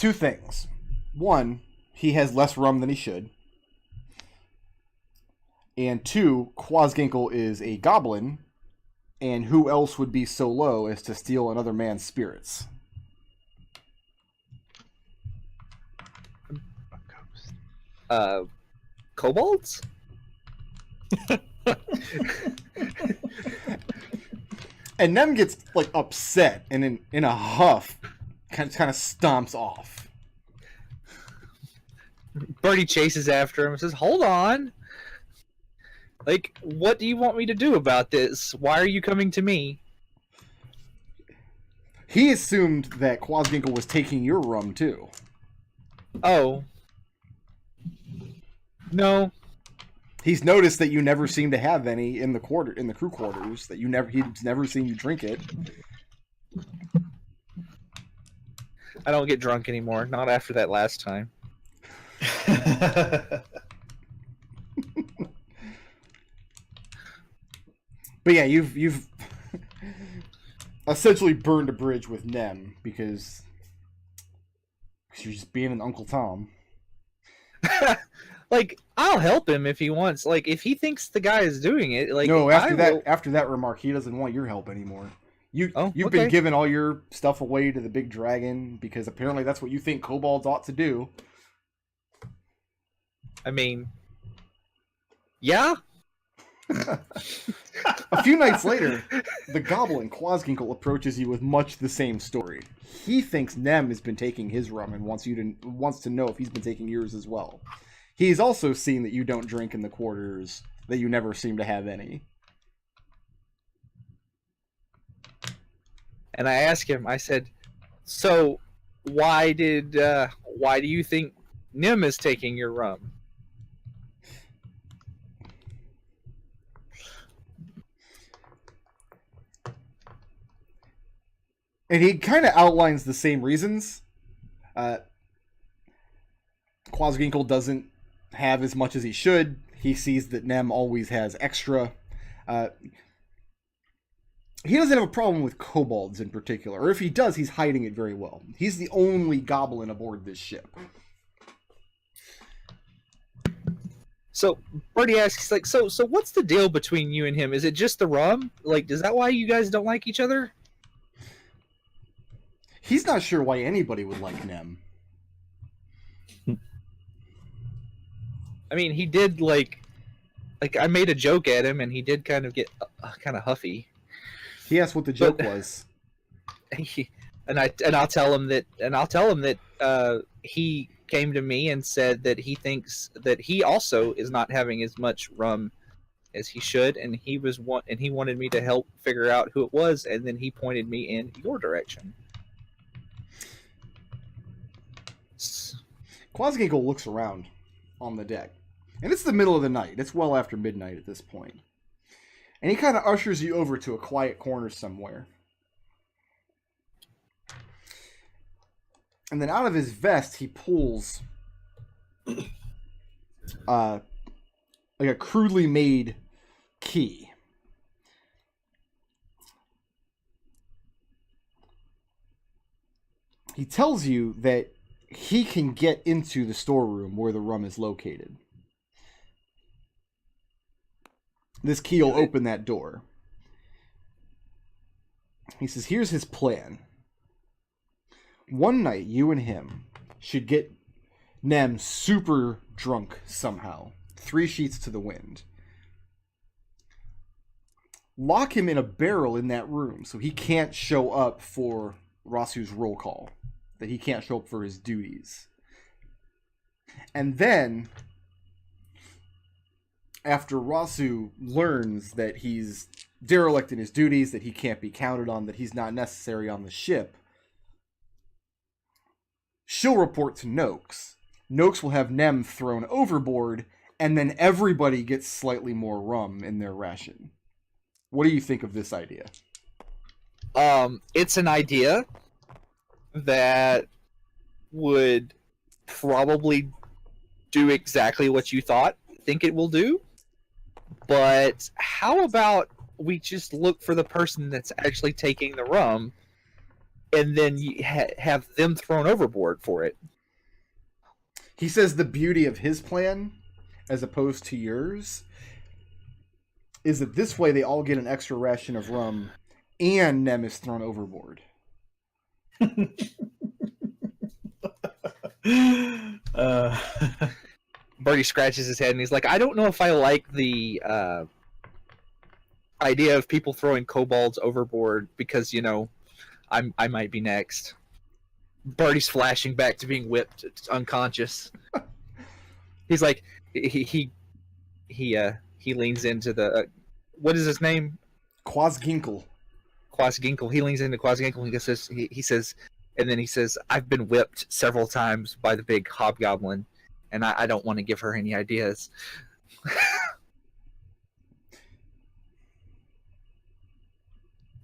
two things. One, he has less rum than he should. And two, Quasginkle is a goblin, and who else would be so low as to steal another man's spirits? Kobolds? And Nem gets like upset and in a huff kind of stomps off. Birdie chases after him and says, "Hold on. Like, what do you want me to do about this? Why are you coming to me?" He assumed that Quasginkle was taking your rum too. Oh. No. He's noticed that you never seem to have any in the crew quarters. That he's never seen you drink it. I don't get drunk anymore. Not after that last time. But yeah, you've essentially burned a bridge with Nem because you're just being an Uncle Tom. Like, I'll help him if he wants. Like, if he thinks the guy is doing it, like, no. After that remark, he doesn't want your help anymore. You've been giving all your stuff away to the big dragon because apparently that's what you think kobolds ought to do. I mean, yeah. A few nights later, the goblin Quasginkle approaches you with much the same story. He thinks Nem has been taking his rum and wants to know if he's been taking yours as well. He's also seen that you don't drink in the quarters, that you never seem to have any. And I asked him, I said, "So, why do you think Nim is taking your rum?" And he kind of outlines the same reasons. Quasginkle doesn't have as much as he should. He sees that Nem always has extra. He doesn't have a problem with kobolds in particular. Or if he does, he's hiding it very well. He's the only goblin aboard this ship. So Birdie asks, like, so what's the deal between you and him? Is it just the rum? Like, is that why you guys don't like each other? He's not sure why anybody would like Nem. I mean, he did, like I made a joke at him, and he did kind of get kind of huffy. He asked what the joke was. And I'll tell him that he came to me and said that he thinks that he also is not having as much rum as he should, and he wanted me to help figure out who it was, and then he pointed me in your direction. Quasginkle looks around on the deck. And it's the middle of the night. It's well after midnight at this point. And he kind of ushers you over to a quiet corner somewhere. And then out of his vest, he pulls like a crudely made key. He tells you that he can get into the storeroom where the rum is located. This key will open that door. He says, here's his plan. One night, you and him should get Nem super drunk somehow. 3 sheets to the wind. Lock him in a barrel in that room so he can't show up for Raazu's roll call. That he can't show up for his duties. And then, after Raazu learns that he's derelict in his duties, that he can't be counted on, that he's not necessary on the ship, she'll report to Noakes. Noakes will have Nem thrown overboard, and then everybody gets slightly more rum in their ration. What do you think of this idea? It's an idea that would probably do exactly what you think it will do. But how about we just look for the person that's actually taking the rum and then you have them thrown overboard for it. He says the beauty of his plan, as opposed to yours, is that this way they all get an extra ration of rum, and Nem is thrown overboard. Birdie scratches his head and he's like, I don't know if I like the idea of people throwing kobolds overboard because, you know, I might be next. Birdie's flashing back to being whipped unconscious. He's like, he leans into the what is his name? Quasginkle. Quasginkle. He leans into Quasginkle and he says, and then he says, I've been whipped several times by the big Hobgoblin, and I don't want to give her any ideas.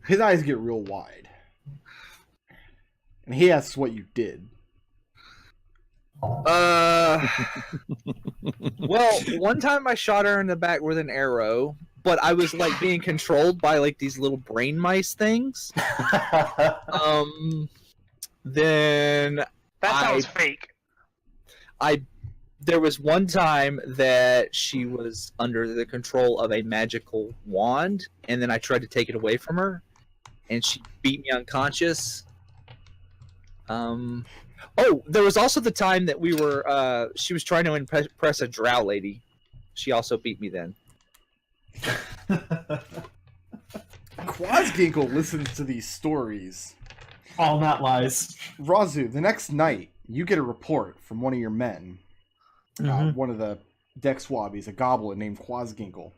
His eyes get real wide. And he asks what you did. Well, one time I shot her in the back with an arrow, but I was like being controlled by like these little brain mice things. Then That sounds fake. There was one time that she was under the control of a magical wand, and then I tried to take it away from her, and she beat me unconscious. Oh, there was also the time that we were she was trying to impress a drow lady. She also beat me then. Quasginkle listens to these stories. All not lies. Raazu, the next night, you get a report from one of your men. One of the deck swabbies, a goblin named Quasginkle.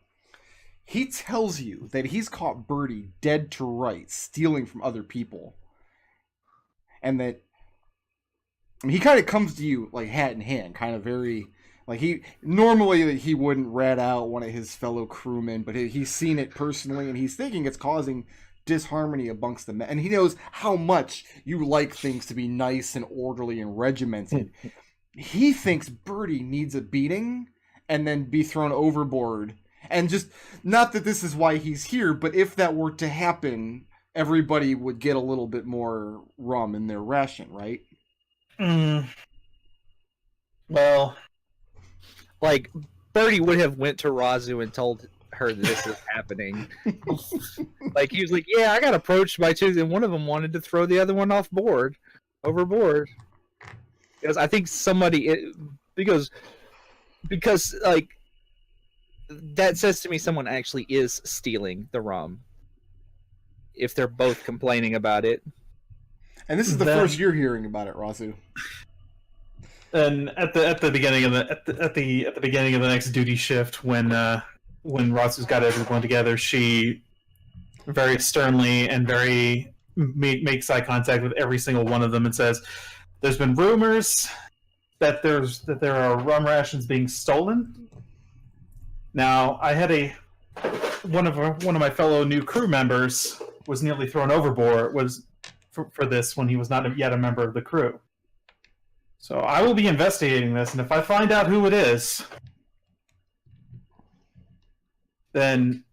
He tells you that he's caught Birdie dead to rights, stealing from other people. And that he kind of comes to you like hat in hand, kind of very like he wouldn't rat out one of his fellow crewmen, but he's seen it personally and he's thinking it's causing disharmony amongst the men. And he knows how much you like things to be nice and orderly and regimented. He thinks Birdie needs a beating and then be thrown overboard. And just, not that this is why he's here, but if that were to happen, everybody would get a little bit more rum in their ration, right? Well, like Birdie would have went to Raazu and told her this is happening. Like he was like, yeah, I got approached by two, and one of them wanted to throw the other one overboard. Because I think because like that says to me someone actually is stealing the rum. If they're both complaining about it. And this is the first you're hearing about it, Raazu. And at the beginning of the beginning of the next duty shift, when Raazu's got everyone together, she very sternly and very makes eye contact with every single one of them and says, "There's been rumors that there are rum rations being stolen. Now, I had one of my fellow new crew members was nearly thrown overboard for this when he was not yet a member of the crew. So I will be investigating this, and if I find out who it is, then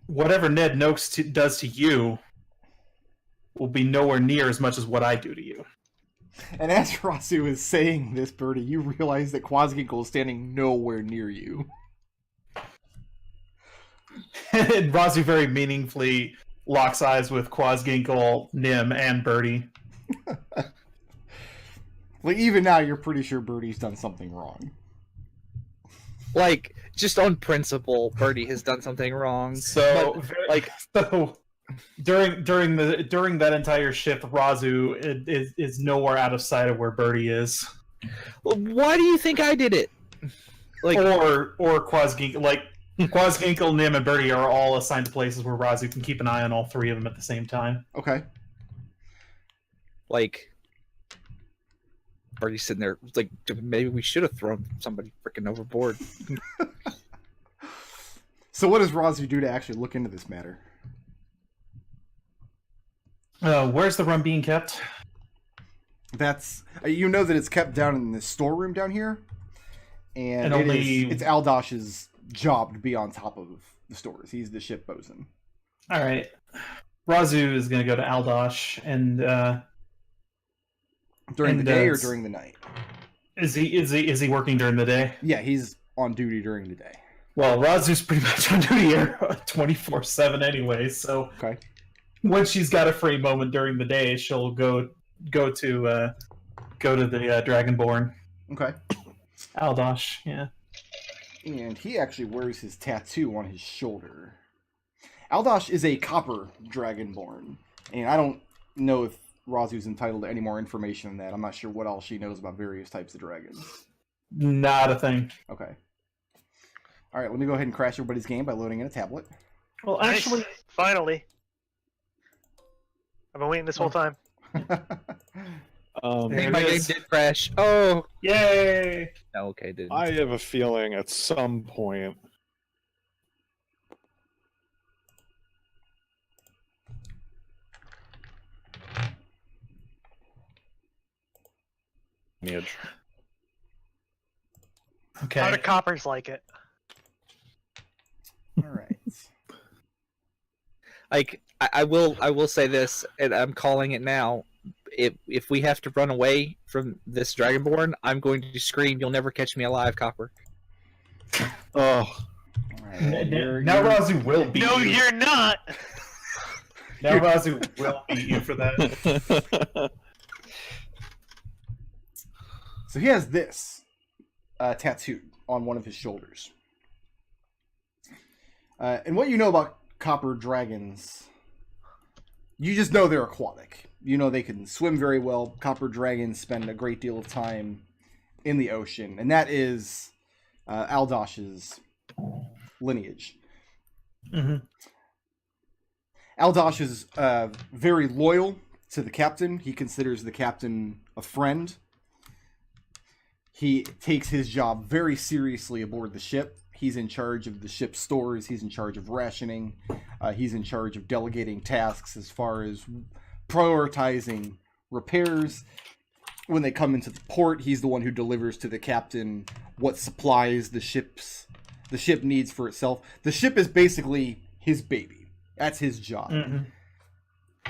whatever Ned Noakes does to you will be nowhere near as much as what I do to you." And as Raazu is saying this, Birdie, you realize that Quasginkle is standing nowhere near you. And Raazu very meaningfully locks eyes with Quasginkle, Nim, and Birdie. Like, even now, you're pretty sure Birdie's done something wrong. Like, just on principle, Birdie has done something wrong. So during that entire shift, Raazu is nowhere out of sight of where Birdie is. Why do you think I did it? Like, or Quasginkle, like Quasginkle, Nim, and Birdie are all assigned to places where Raazu can keep an eye on all three of them at the same time. Okay. Like, Birdie's sitting there, like, maybe we should have thrown somebody freaking overboard. So what does Raazu do to actually look into this matter? Where's the rum being kept? That's you know that it's kept down in the storeroom down here, and it's Aldash's job to be on top of the stores. He's the ship bosun. All right, Raazu is going to go to Aldash and During the day or during the night? Is he working during the day? Yeah, he's on duty during the day. Well, Raazu's pretty much on duty here 24/7 anyway, so Okay. when she's got a free moment during the day, she'll go to the Dragonborn. Okay. Aldosh, yeah. And he actually wears his tattoo on his shoulder. Aldosh is a copper dragonborn, and I don't know if Raazu's entitled to any more information than that. I'm not sure what else she knows about various types of dragons. Not a thing. Okay. All right, let me go ahead and crash everybody's game by loading in a tablet. Well, actually, Nice. Finally. I've been waiting this whole time. I There think it my game is. did crash. Oh, yay! no, okay, it didn't. I have a feeling at some point. Edge. Okay. How do coppers like it? All right. Like I will say this, and I'm calling it now. If we have to run away from this Dragonborn, I'm going to scream, "You'll never catch me alive, Copper!" Oh, All right. Well, Now Raazu will beat No, you. you're not! Now Raazu will beat you for that. So he has this tattooed on one of his shoulders. And what you know about copper dragons, you just know they're aquatic. You know they can swim very well. Copper dragons spend a great deal of time in the ocean, and that is Aldosh's lineage. Mm-hmm. Aldosh is very loyal to the captain. He considers the captain a friend. He takes his job very seriously aboard the ship. He's in charge of the ship's stores. He's in charge of rationing. He's in charge of delegating tasks as far as prioritizing repairs. When they come into the port, he's the one who delivers to the captain what supplies the ship needs for itself. The ship is basically his baby. That's his job. Mm-hmm.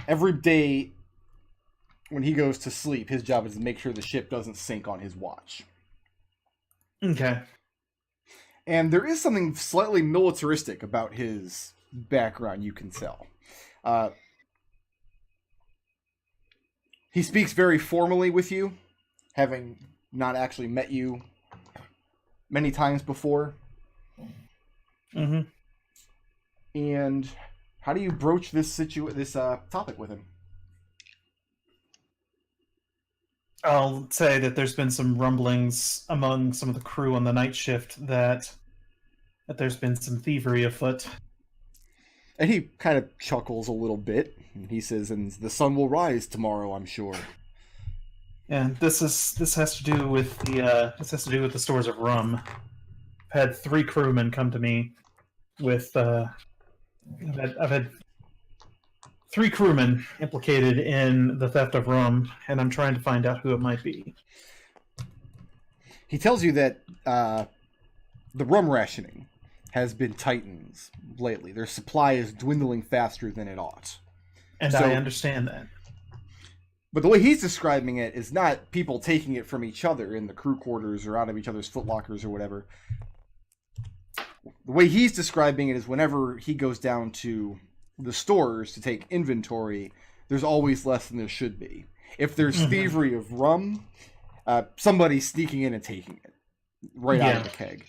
Every day when he goes to sleep, his job is to make sure the ship doesn't sink on his watch. Okay. And there is something slightly militaristic about his background, you can tell. He speaks very formally with you, having not actually met you many times before. Mm-hmm. And how do you broach this topic with him? I'll say that there's been some rumblings among some of the crew on the night shift that there's been some thievery afoot. And he kind of chuckles a little bit. And he says, "And the sun will rise tomorrow, I'm sure." And this has to do with the stores of rum. I've had 3 crewmen come to me with I've had 3 crewmen implicated in the theft of rum, and I'm trying to find out who it might be. He tells you that the rum rationing has been tightened lately. Their supply is dwindling faster than it ought. And So- I understand that. But the way he's describing it is not people taking it from each other in the crew quarters or out of each other's footlockers or whatever. The way he's describing it is whenever he goes down to the stores to take inventory, there's always less than there should be. If there's thievery of rum, somebody's sneaking in and taking it right out of the keg.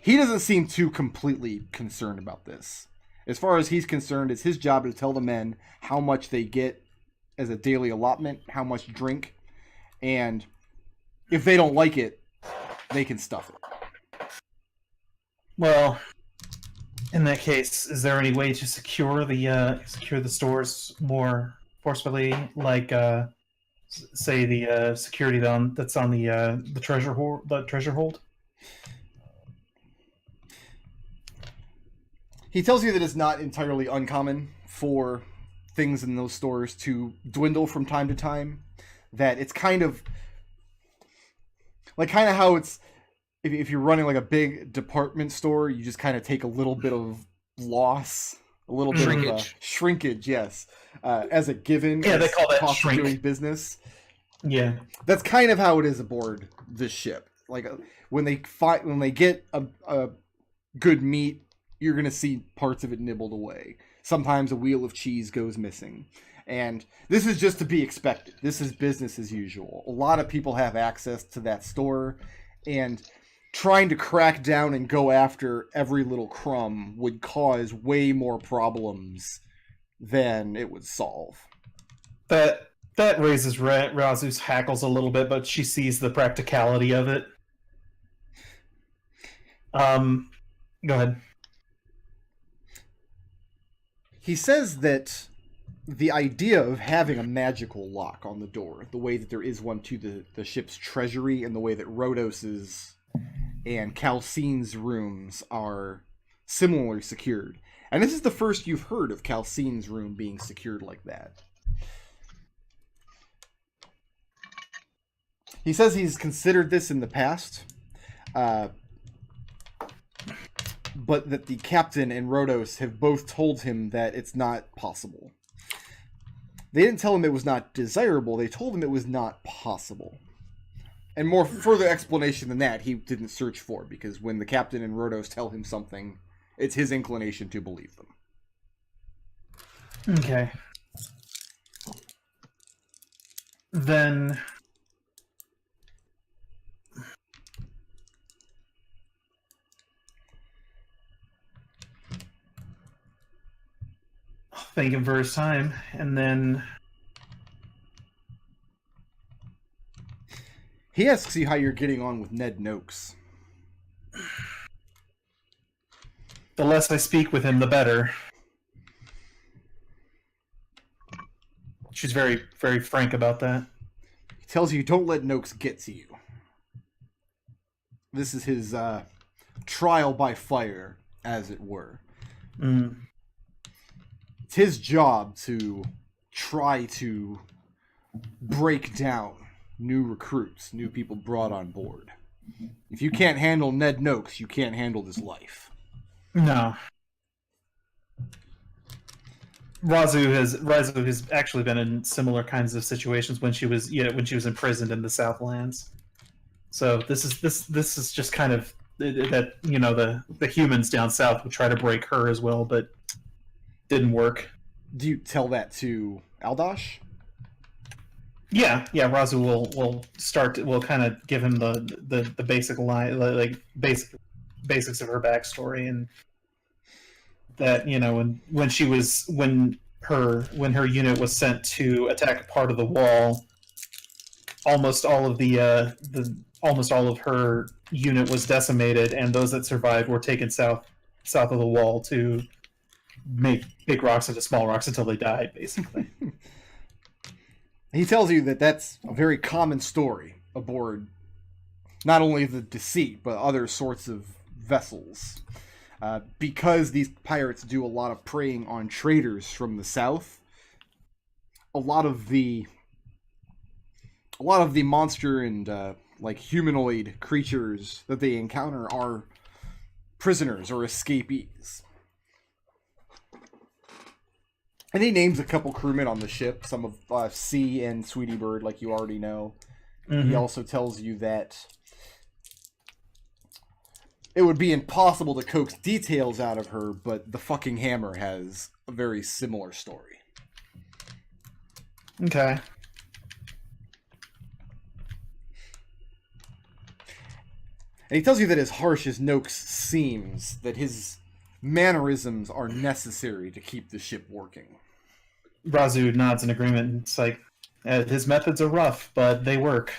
He doesn't seem too completely concerned about this. As far as he's concerned, it's his job to tell the men how much they get as a daily allotment, how much drink, and if they don't like it, they can stuff it. Well, in that case, is there any way to secure the stores more forcefully, like say the security that's on the treasure hold? He tells you that it's not entirely uncommon for things in those stores to dwindle from time to time. That it's kind of how it's if you're running like a big department store, you just kind of take a little bit of loss, a little bit of Shrinkage. shrinkage, yes, as a given. Yeah, they as call that cost of shrink. doing business. Yeah. That's kind of how it is aboard this ship. Like when they get a good meat, you're gonna see parts of it nibbled away. Sometimes a wheel of cheese goes missing. And this is just to be expected. This is business as usual. A lot of people have access to that store, and trying to crack down and go after every little crumb would cause way more problems than it would solve. That raises Raazu's hackles a little bit, but she sees the practicality of it. Go ahead. He says that the idea of having a magical lock on the door, the way that there is one to the ship's treasury, and the way that Rhodos's and Calcine's rooms are similarly secured. And this is the first you've heard of Calcine's room being secured like that. He says he's considered this in the past, but that the captain and Rhodos have both told him that it's not possible. They didn't tell him it was not desirable, they told him it was not possible. And more further explanation than that, he didn't search for, because when the captain and Rhodos tell him something, it's his inclination to believe them. Okay. Then... thank him for his time, and then... He asks you how you're getting on with Ned Noakes. The less I speak with him, the better. She's very, very frank about that. He tells you don't let Noakes get to you. This is his trial by fire, as it were. Mm. It's his job to try to break down new recruits, new people brought on board. If you can't handle Ned Noakes, you can't handle this life. No. Raazu has actually been in similar kinds of situations when she was imprisoned in the Southlands. So this is just kind of that, you know, the humans down south would try to break her as well, but didn't work. Do you tell that to Aldosh? Yeah. Raazu will kind of give him the basic line, like basics of her backstory, and that, you know, when her unit was sent to attack a part of the wall, almost all of her unit was decimated, and those that survived were taken south of the wall to make big rocks into small rocks until they died, basically. He tells you that that's a very common story aboard not only the Deceit, but other sorts of vessels. Because these pirates do a lot of preying on traders from the south, a lot of the monster and like humanoid creatures that they encounter are prisoners or escapees. And he names a couple crewmen on the ship, some of C and Sweetie Bird, like you already know. Mm-hmm. He also tells you that it would be impossible to coax details out of her, but the fucking hammer has a very similar story. Okay. And he tells you that as harsh as Noakes seems, that his mannerisms are necessary to keep the ship working. Raazu nods in agreement. It's like, his methods are rough, but they work.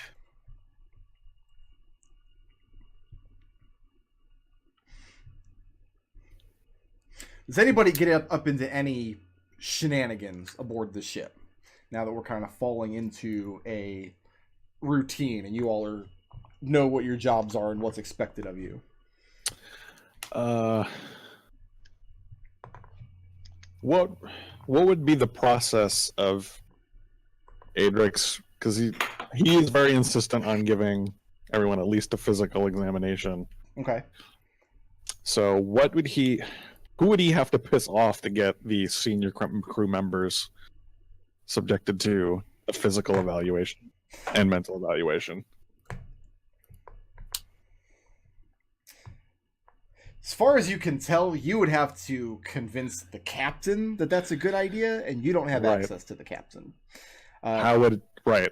Does anybody get up into any shenanigans aboard the ship? Now that we're kind of falling into a routine and you all know what your jobs are and what's expected of you. What would be the process of Adrex? Because he is very insistent on giving everyone at least a physical examination. Okay. So who would he have to piss off to get the senior crew members subjected to a physical evaluation? and mental evaluation. As far as you can tell, you would have to convince the captain that that's a good idea, and you don't have Right. access to the captain. How would Adrex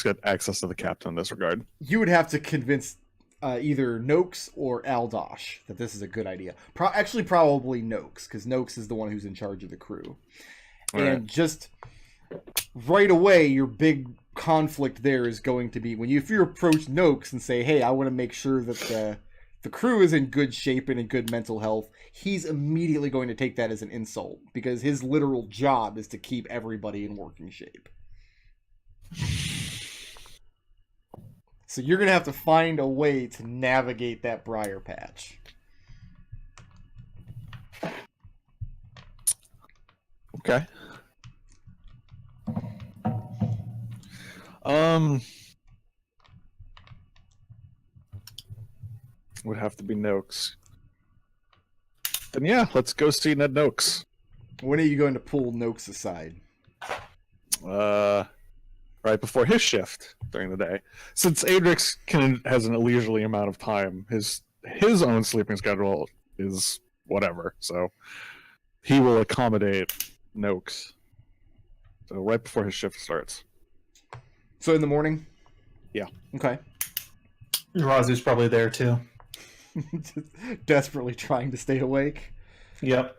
get access to the captain in this regard? You would have to convince either Noakes or Aldosh that this is a good idea. Probably Noakes, because Noakes is the one who's in charge of the crew. All And right. just right away, your big conflict there is going to be if you approach Noakes and say, "Hey, I want to make sure that the crew is in good shape and in good mental health," he's immediately going to take that as an insult because his literal job is to keep everybody in working shape. So you're going to have to find a way to navigate that briar patch. Okay. Would have to be Noakes. Then yeah, let's go see Ned Noakes. When are you going to pull Noakes aside? Right before his shift during the day. Since Adrex has an leisurely amount of time, his own sleeping schedule is whatever, so he will accommodate Noakes. So right before his shift starts. So in the morning? Yeah. Okay. Raazu's probably there too. Desperately trying to stay awake. Yep.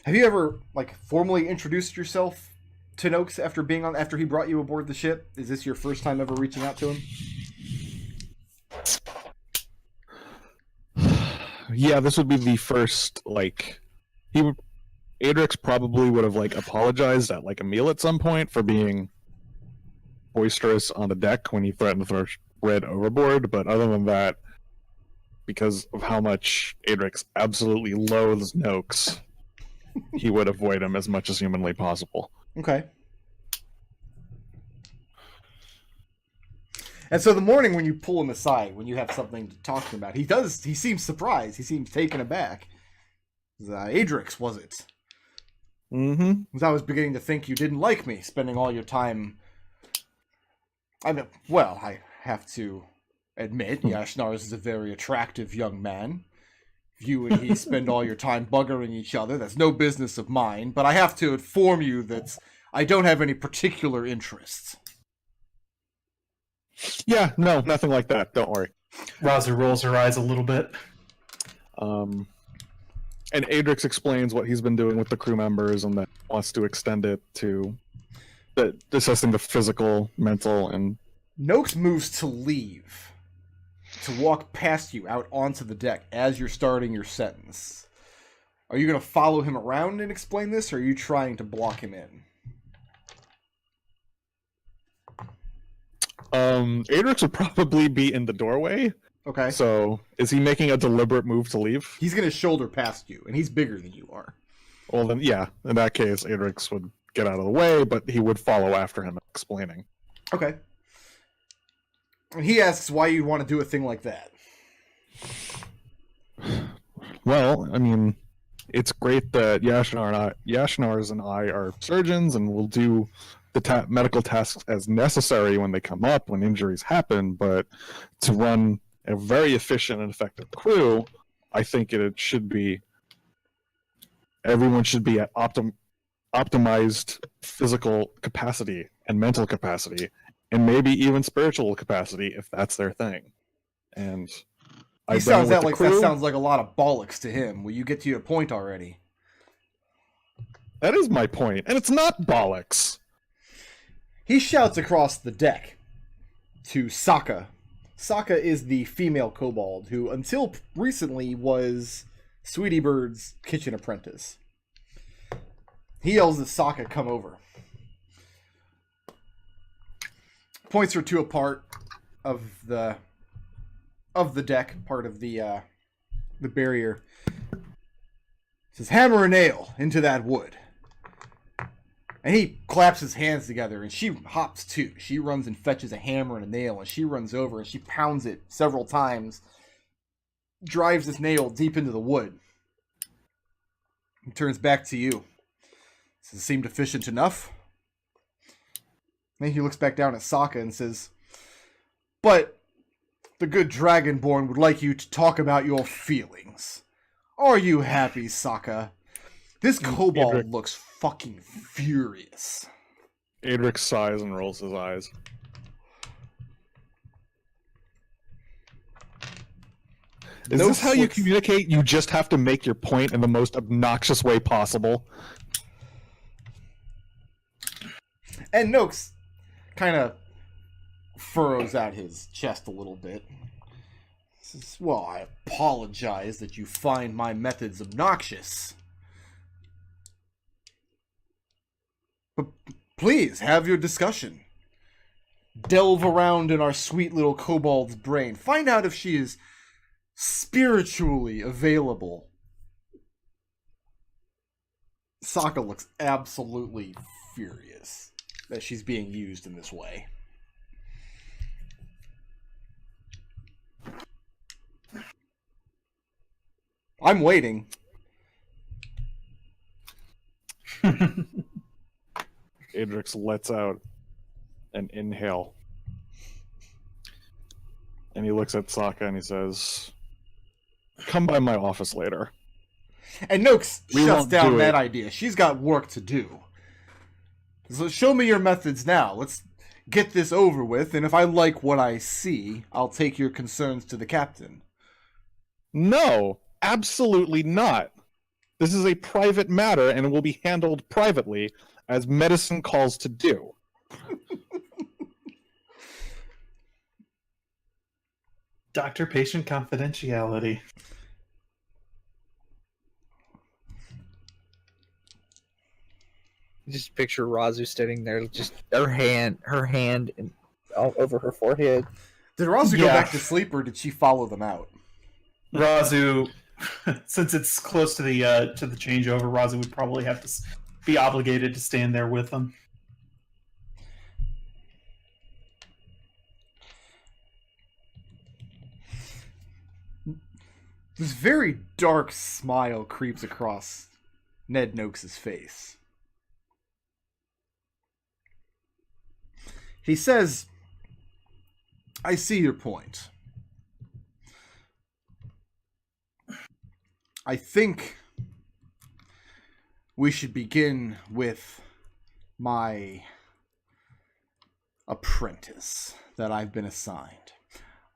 Have you ever formally introduced yourself to Noakes after he brought you aboard the ship? Is this your first time ever reaching out to him? Yeah, this would be the first, Adrex probably would have, apologized at, a meal at some point for being boisterous on the deck when he threatened to throw Red overboard, but other than that, because of how much Adrex absolutely loathes Noakes, he would avoid him as much as humanly possible. Okay. And so the morning when you pull him aside, when you have something to talk to him about, he seems surprised. He seems taken aback. Adrex, was it? Mm-hmm. Because I was beginning to think you didn't like me, spending all your time... I have to admit, Yashnars is a very attractive young man. If you and he spend all your time buggering each other, that's no business of mine, but I have to inform you that I don't have any particular interests. Yeah, no, nothing like that. Don't worry. Raazu rolls her eyes a little bit. And Adrex explains what he's been doing with the crew members and that wants to extend it to assessing the physical, mental, and... Noakes moves to leave, to walk past you out onto the deck as you're starting your sentence. Are you going to follow him around and explain this, or are you trying to block him in? Adrex would probably be in the doorway. Okay. So, is he making a deliberate move to leave? He's going to shoulder past you, and he's bigger than you are. Well, then, yeah. In that case, Adrex would get out of the way, but he would follow after him, explaining. Okay. And he asks why you'd want to do a thing like that. Well, I mean, it's great that Yashnars and I are surgeons, and we'll do the medical tasks as necessary when they come up, when injuries happen, but to run a very efficient and effective crew, I think everyone should be at optimized physical capacity and mental capacity, and maybe even spiritual capacity if that's their thing. And That sounds like a lot of bollocks to him. Will you get to your point already? That is my point, and it's not bollocks. He shouts across the deck to Sokka. Sokka is the female kobold who, until recently, was Sweetie Bird's kitchen apprentice. He yells at Sokka, "Come over." Points her to a part of the deck, part of the barrier. Says, "Hammer a nail into that wood." And he claps his hands together, and she hops too. She runs and fetches a hammer and a nail, and she runs over and she pounds it several times, drives this nail deep into the wood. He turns back to you. Does it seem efficient enough? Then he looks back down at Sokka and says, but the good Dragonborn would like you to talk about your feelings. Are you happy, Sokka? This kobold Adrex. looks fucking furious. Adrex sighs and rolls his eyes. Is No this how you flicks. communicate? You just have to make your point in the most obnoxious way possible. And Noakes kind of furrows out his chest a little bit. Says, well, I apologize that you find my methods obnoxious. But please, have your discussion. Delve around in our sweet little kobold's brain. Find out if she is spiritually available. Sokka looks absolutely furious that she's being used in this way. I'm waiting. Adrex lets out an inhale. And he looks at Sokka and he says, come by my office later. And Noakes We shuts won't down do that it. idea. She's got work to do. So show me your methods now. Let's get this over with, and if I like what I see, I'll take your concerns to the captain. No, absolutely not. This is a private matter and it will be handled privately, as medicine calls to do. Doctor-patient confidentiality. Just picture Raazu standing there, just her hand all over her forehead. Did Raazu go Yeah. back to sleep, or did she follow them out? Raazu, since it's close to the changeover, Raazu would probably have to be obligated to stand there with them. This very dark smile creeps across Ned Noakes' face. He says, I see your point. I think we should begin with my apprentice that I've been assigned.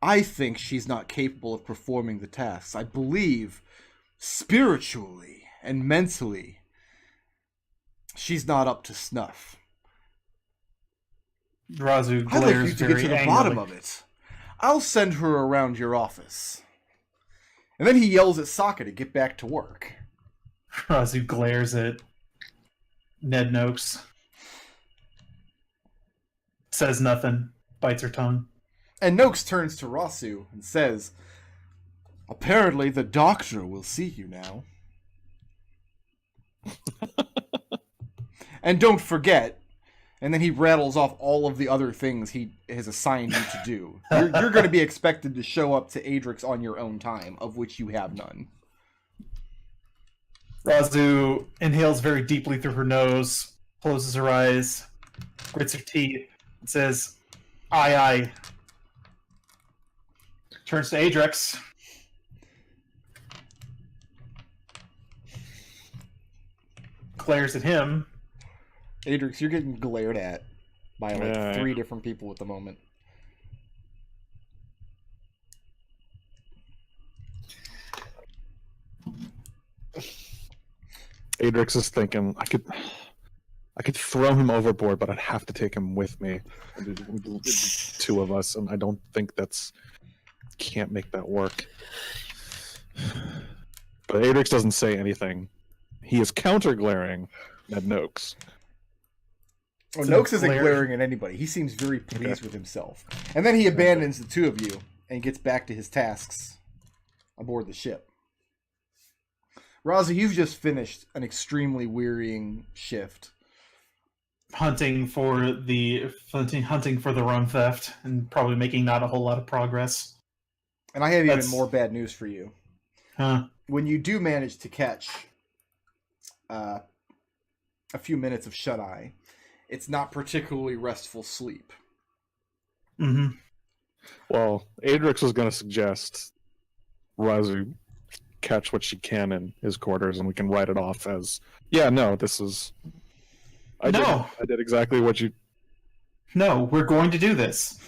I think she's not capable of performing the tasks. I believe spiritually and mentally she's not up to snuff. Raazu I'd like glares you to very get to the angrily. bottom of it. I'll send her around your office. And then he yells at Sokka to get back to work. Raazu glares at Ned Noakes. Says nothing. Bites her tongue. And Noakes turns to Raazu and says, apparently the doctor will see you now. And don't forget, and then he rattles off all of the other things he has assigned you to do. You're going to be expected to show up to Adrex on your own time, of which you have none. Raazu inhales very deeply through her nose, closes her eyes, grits her teeth, and says, aye, aye. Turns to Adrex. Glares at him. Adrex, you're getting glared at by like Yeah. 3 different people at the moment. Adrex is thinking, I could throw him overboard, but I'd have to take him with me. Two of us, and I don't think can't make that work. But Adrex doesn't say anything. He is counter-glaring at Noakes. Oh, So Noakes isn't glare- glaring at anybody. He seems very pleased Okay. with himself. And then he abandons the two of you and gets back to his tasks aboard the ship. Raazu, you've just finished an extremely wearying shift. Hunting for the rum theft and probably making not a whole lot of progress. And I have even That's- more bad news for you. Huh. When you do manage to catch a few minutes of shut-eye, it's not particularly restful sleep. Mm-hmm. Well, Adrex was going to suggest Raazu catch what she can in his quarters, and we can write it off as, yeah, no, this is... I did exactly what you... No, we're going to do this.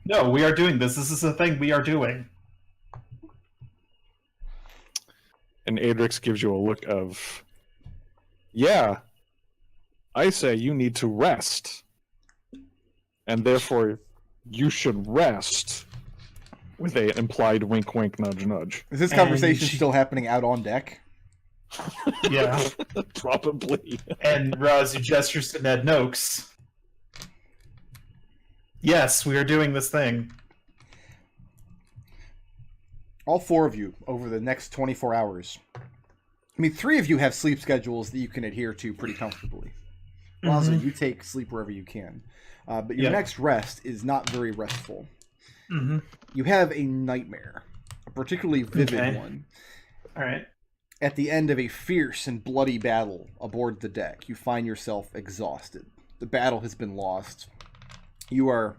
No, we are doing this. This is a thing we are doing. And Adrex gives you a look of, yeah, I say you need to rest. And therefore, you should rest. With an implied wink, wink, nudge, nudge. Is this conversation still happening out on deck? Yeah. Probably. And Raazu gestures to Ned Noakes. Yes, we are doing this thing. All four of you over the next 24 hours. I mean, three of you have sleep schedules that you can adhere to pretty comfortably. Raazu, you take sleep wherever you can. But your next rest is not very restful. Mm-hmm. You have a nightmare, a particularly vivid one. All right. At the end of a fierce and bloody battle aboard the deck, you find yourself exhausted. The battle has been lost. You are,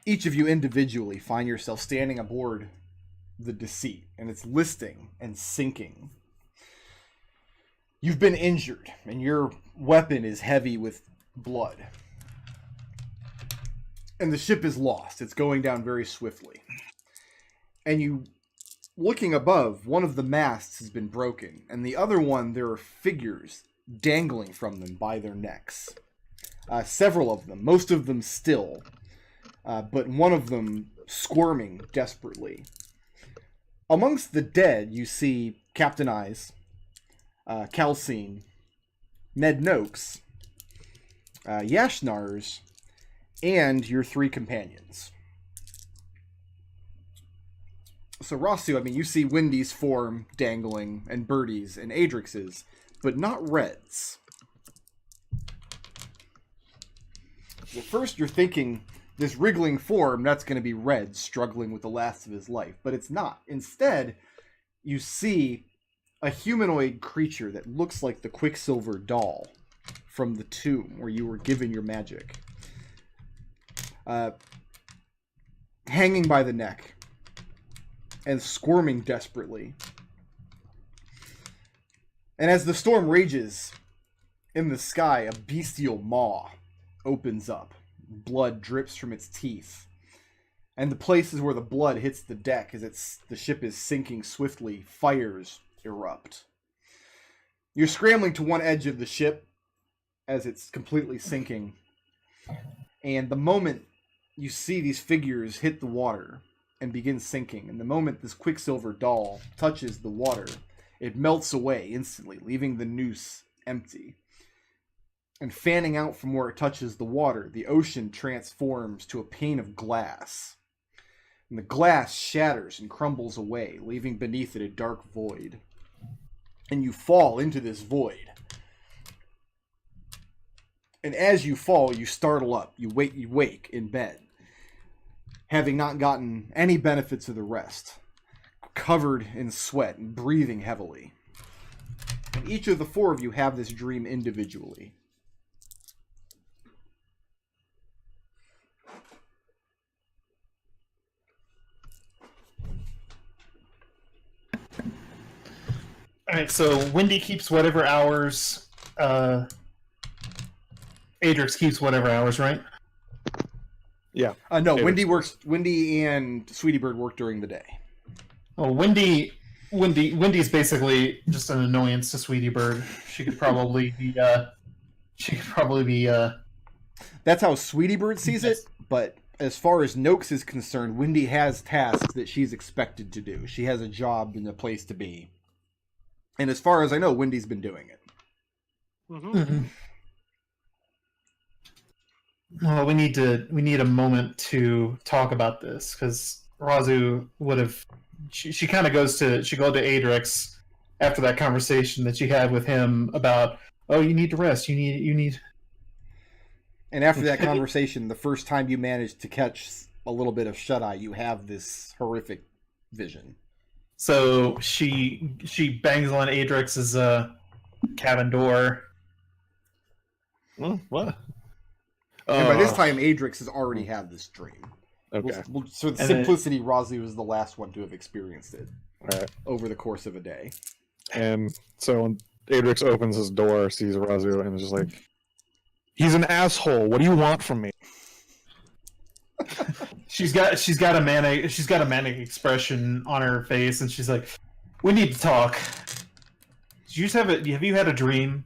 each of you individually find yourself standing aboard the Deceit, and it's listing and sinking. You've been injured, and your weapon is heavy with blood. And the ship is lost. It's going down very swiftly. And you, looking above, one of the masts has been broken, and the other one, there are figures dangling from them by their necks. Several of them, most of them still, but one of them squirming desperately. Amongst the dead, you see Captain Eyes, Calcine, Ned Noakes, Yashnars, and your three companions. So Raazu, I mean, you see Windy's form dangling, and Birdie's, and Adrex's, but not Red's. Well, first you're thinking, this wriggling form, that's going to be Red struggling with the last of his life, but it's not. Instead, you see a humanoid creature that looks like the Quicksilver doll from the tomb where you were given your magic. Hanging by the neck and squirming desperately. And as the storm rages in the sky, a bestial maw opens up. Blood drips from its teeth. And the places where the blood hits the deck as the ship is sinking swiftly, fires erupt. You're scrambling to one edge of the ship as it's completely sinking. And the moment you see these figures hit the water and begin sinking, and the moment this Quicksilver doll touches the water, it melts away instantly, leaving the noose empty. And fanning out from where it touches the water, the ocean transforms to a pane of glass. And the glass shatters and crumbles away, leaving beneath it a dark void. And you fall into this void. And as you fall, you startle up. You wake in bed, having not gotten any benefits of the rest, covered in sweat and breathing heavily. And each of the four of you have this dream individually. All right, so Windy keeps whatever hours. Adrex keeps whatever hours, right? Yeah. No, Adrex Windy works. Windy and Sweetie Bird work during the day. Oh, Windy's basically just an annoyance to Sweetie Bird. She could probably be. That's how Sweetie Bird sees it. But as far as Noakes is concerned, Windy has tasks that she's expected to do. She has a job and a place to be. And as far as I know, Windy's been doing it. Mm-hmm. Mm-hmm. Well, we need a moment to talk about this because Raazu would have. She kind of goes to Adrex after that conversation that she had with him about, oh, you need to rest. You need. And after that conversation, the first time you manage to catch a little bit of shut-eye, you have this horrific vision. So she bangs on Adrex's cabin door. What? And by this time, Adrex has already had this dream. Okay. So the And simplicity, Raazu is the last one to have experienced it All right. over the course of a day. And so when Adrix opens his door, sees Raazu, and is just like, "He's an asshole. What do you want from me?" She's got a manic expression on her face, and she's like, "We need to talk. Did you just have you had a dream?"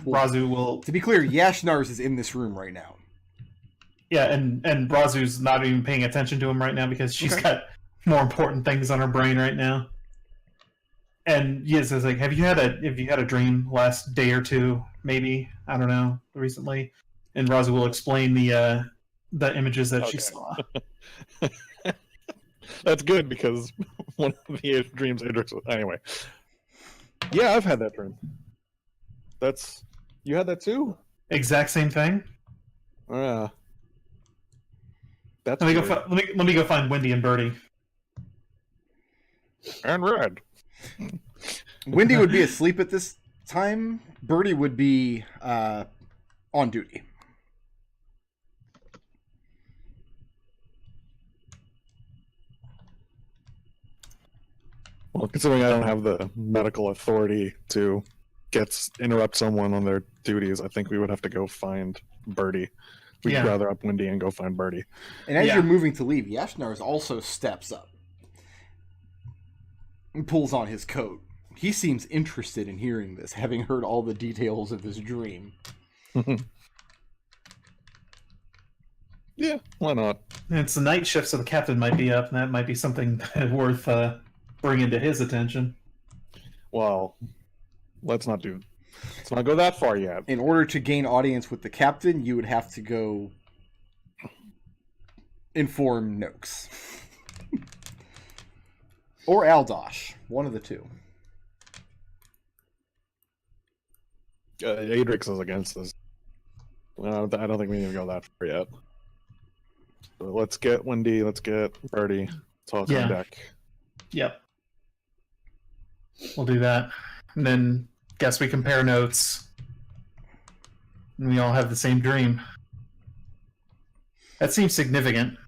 Well, Raazu will. To be clear, Yashnars is in this room right now. Yeah, and Raazu's not even paying attention to him right now because she's Okay. got more important things on her brain right now. And yes, it's like, have you had a dream last day or two, maybe? I don't know, recently. And Raazu will explain the images that she Okay. saw. That's good because one of the dreams Adrix. Anyway. Yeah, I've had that dream. You had that too? Exact same thing. Yeah. That's Let me go. weird. Let me go find Wendy and Birdie. And red. Wendy would be asleep at this time. Birdie would be on duty. Well, considering I don't have the medical authority to interrupt someone on their duties, I think we would have to go find Birdie. We'd Yeah. gather up Wendy and go find Birdie. And as Yeah. you're moving to leave, Yashnars also steps up and pulls on his coat. He seems interested in hearing this, having heard all the details of his dream. Yeah, why not? And it's the night shift, so the captain might be up, and that might be something worth bringing to his attention. Well, let's not go that far yet. In order to gain audience with the captain, you would have to go inform Noakes. Or Aldosh. One of the two. Adrix is against this. Well, I don't think we need to go that far yet. So let's get Wendy, let's get Birdie. Talk Yeah. on deck. Yep. We'll do that. And then guess we compare notes. And we all have the same dream. That seems significant.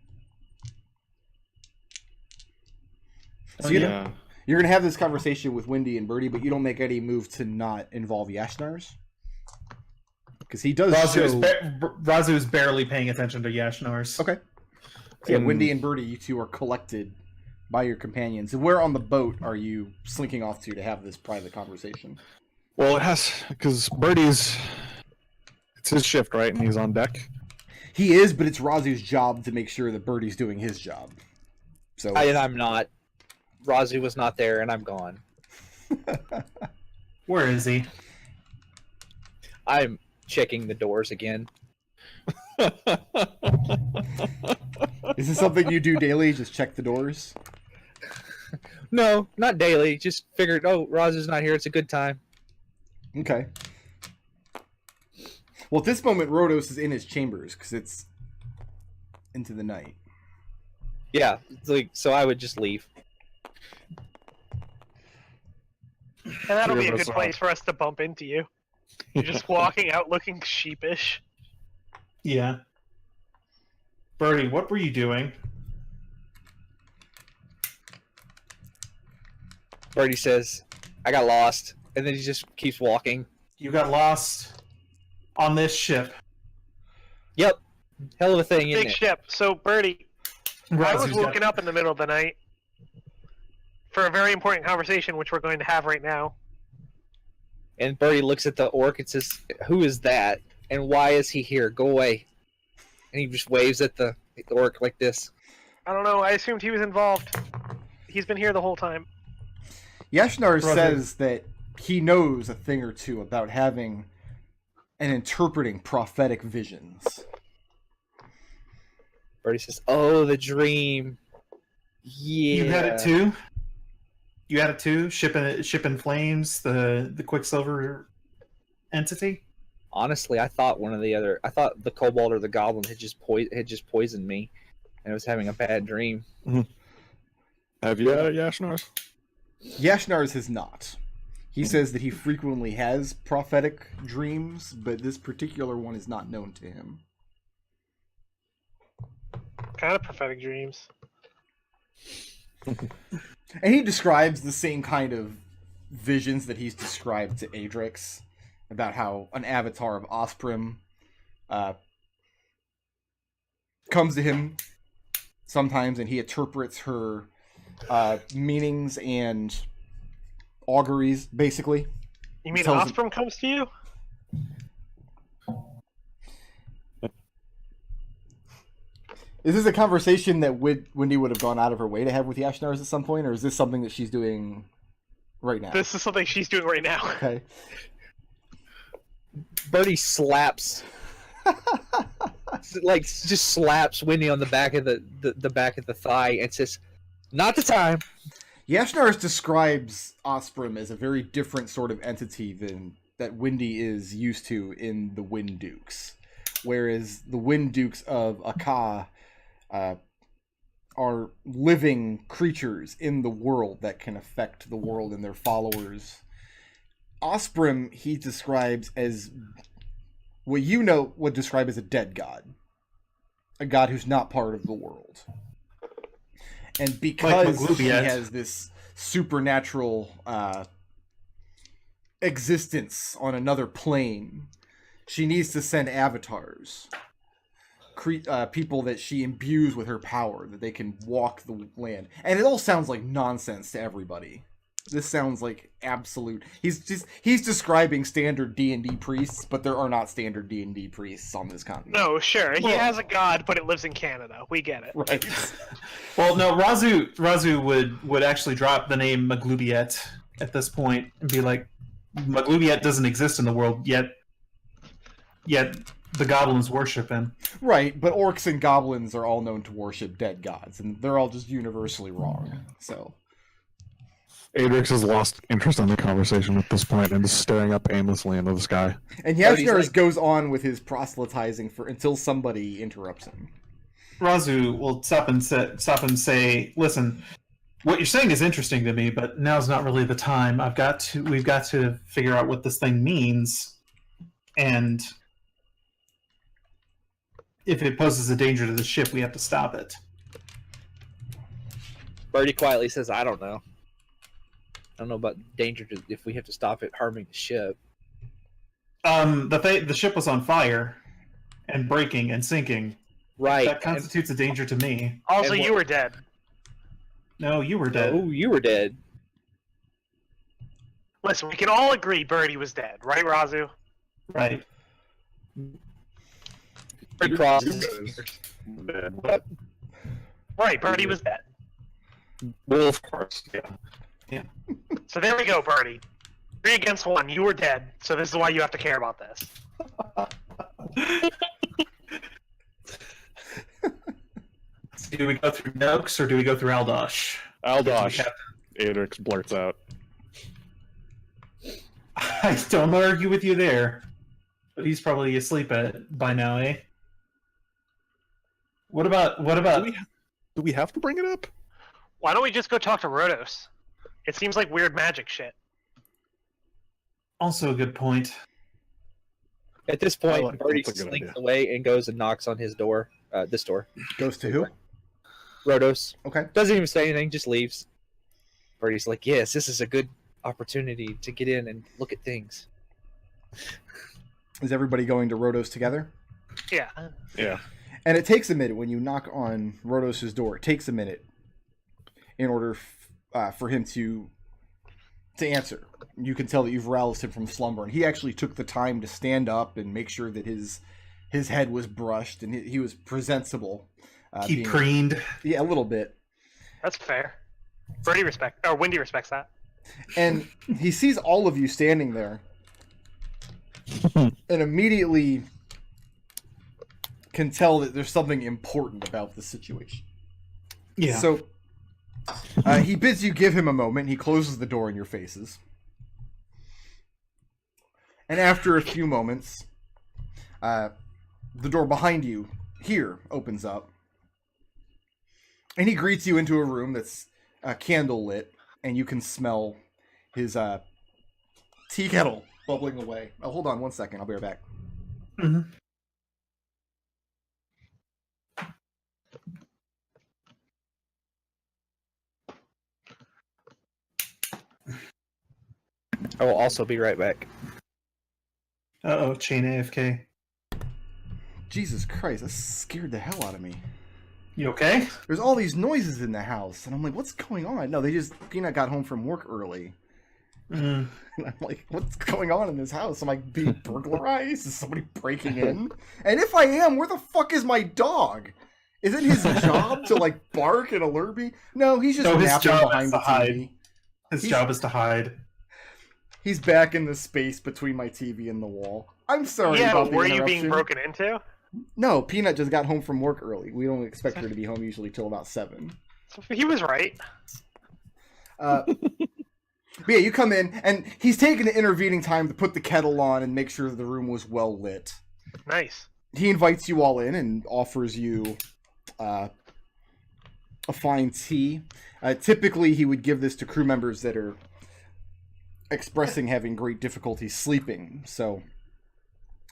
So you Yeah. You're going to have this conversation with Wendy and Birdie, but you don't make any move to not involve Yashnars? Because he does show... Raazu is barely paying attention to Yashnars. Okay. So yeah, And- Wendy and Birdie, you two are collected by your companions. And where on the boat are you slinking off to have this private conversation? Well, it has because Birdie's it's his shift, right? And he's on deck. He is, but it's Raazu's job to make sure that Birdie's doing his job. So And I'm not. Raazu was not there, and I'm gone. Where is he? I'm checking the doors again. is this something you do daily? Just check the doors? No, not daily. Just figured, oh, Raazu's not here. It's a good time. Okay. Well, at this moment, Rhodos is in his chambers because it's into the night. Yeah, it's like so I would just leave. And that'll Three be a of good us place for us to bump into you. You're just walking out looking sheepish. Yeah. Birdie, what were you doing? Birdie says, I got lost. And then he just keeps walking. You got lost on this ship. Yep. Hell of a thing, isn't Big it? ship. So, Birdie, I was Raazu's woken got- up in the middle of the night for a very important conversation, which we're going to have right now. And Birdie looks at the orc and says, who is that? And why is he here? Go away. And he just waves at the orc like this. I don't know. I assumed he was involved. He's been here the whole time. Yashnar Brother. says that he knows a thing or two about having and interpreting prophetic visions. Birdie says, oh, the dream. Yeah. You had it too? You had it too? Ship in flames, the Quicksilver entity? Honestly, I thought the kobold or the goblin had just poisoned me, and I was having a bad dream. Have you had it, Yashnars? Yashnar's has not. He says that he frequently has prophetic dreams, but this particular one is not known to him. Kind of prophetic dreams. And he describes the same kind of visions that he's described to Adrex, about how an avatar of Osprey comes to him sometimes, and he interprets her meanings and auguries, basically. You mean Tells Osprey comes to you? Is this a conversation that Wendy would have gone out of her way to have with Yashnars at some point, or is this something that she's doing right now? This is something she's doing right now. Okay. Birdie slaps, like just slaps Wendy on the back of the back of the thigh and says, "Not the time." Yashnars describes Osprey as a very different sort of entity than that Wendy is used to in the Wind Dukes, whereas the Wind Dukes of Aka are living creatures in the world that can affect the world and their followers. Osprey he describes as what you know would describe as a dead god, a god who's not part of the world. And because Like he has this supernatural existence on another plane, she needs to send avatars, people that she imbues with her power, that they can walk the land. And it all sounds like nonsense to everybody. This sounds like absolute. He's describing standard D&D priests, but there are not standard D&D priests on this continent. No, sure. He has a god, but it lives in Canada. We get it. Right. Well, no, Raazu would actually drop the name Maglubiet at this point and be like, Maglubiet doesn't exist in the world yet the goblins worship him. Right, but orcs and goblins are all known to worship dead gods, and they're all just universally wrong. So Adrex has lost interest in the conversation at this point and is staring up aimlessly into the sky. And Birdie's Yashnars like- goes on with his proselytizing until somebody interrupts him. Raazu will stop and say, "Listen, what you're saying is interesting to me, but now's not really the time. We've got to figure out what this thing means, and if it poses a danger to the ship, we have to stop it." Birdie quietly says, "I don't know. I don't know about danger to if we have to stop it harming the ship." The ship was on fire and breaking and sinking. Right. That constitutes a danger to me. Also, And you were dead. No, you were dead. Oh, you were dead. Listen, we can all agree Birdie was dead, right, Raazu? Right. You crossed. Right, Birdie was dead. Well, of course, yeah. So there we go, Birdie. 3 against 1. You were dead, so this is why you have to care about this. Do we go through Noakes or do we go through Aldosh? Aldosh, Adrex blurts out. I don't argue with you there, but he's probably asleep by now, eh? What about? Do we have to bring it up? Why don't we just go talk to Rhodos? It seems like weird magic shit. Also a good point. At this point, like- Birdie that's a good slinks idea. away and goes and knocks on his door. This door. Goes to who? Rhodos Okay. doesn't even say anything, just leaves. Birdie's like, "Yes, this is a good opportunity to get in and look at things." Is everybody going to Rhodos together? Yeah. Yeah. And it takes a minute when you knock on Rhodos' door. It takes a minute in order for him to answer. You can tell that you've roused him from slumber, and he actually took the time to stand up and make sure that his head was brushed and he was presentable. He preened. Yeah, a little bit. That's fair. Wendy respects that. And he sees all of you standing there and immediately can tell that there's something important about the situation. Yeah. So he bids you give him a moment. He closes the door in your faces. And after a few moments, the door behind you here opens up. And he greets you into a room that's candle lit. and you can smell his tea kettle bubbling away. Oh, hold on 1 second. I'll be right back. Mm-hmm. I will also be right back. Uh-oh, chain AFK. Jesus Christ, that scared the hell out of me. You okay? There's all these noises in the house, and I'm like, what's going on? No, Peanut got home from work early. Mm. And I'm like, what's going on in this house? Am I being burglarized? Is somebody breaking in? And if I am, where the fuck is my dog? Is it his job to, like, bark and alert me? No, he's just his napping job behind is the to hide. TV. His job is to hide. He's back in the space between my TV and the wall. I'm sorry Yeah, about but the were you being interruption. broken into? No, Peanut just got home from work early. We don't expect her to be home usually till about 7. He was right. But yeah, you come in, and he's taking the intervening time to put the kettle on and make sure the room was well lit. Nice. He invites you all in and offers you a fine tea. Typically, he would give this to crew members that are expressing having great difficulty sleeping. So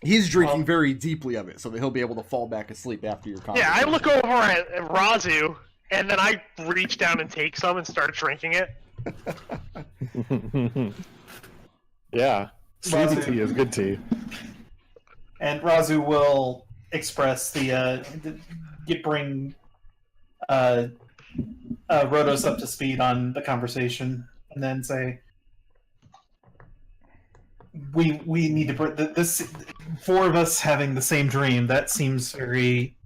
he's drinking very deeply of it, so that he'll be able to fall back asleep after your conversation. Yeah, I look over at Raazu, and then I reach down and take some and start drinking it. Yeah, sleepy tea is good tea. And Raazu will express bring Rhodos up to speed on the conversation, and then say, we need to bring this 4 of us having the same dream. That seems very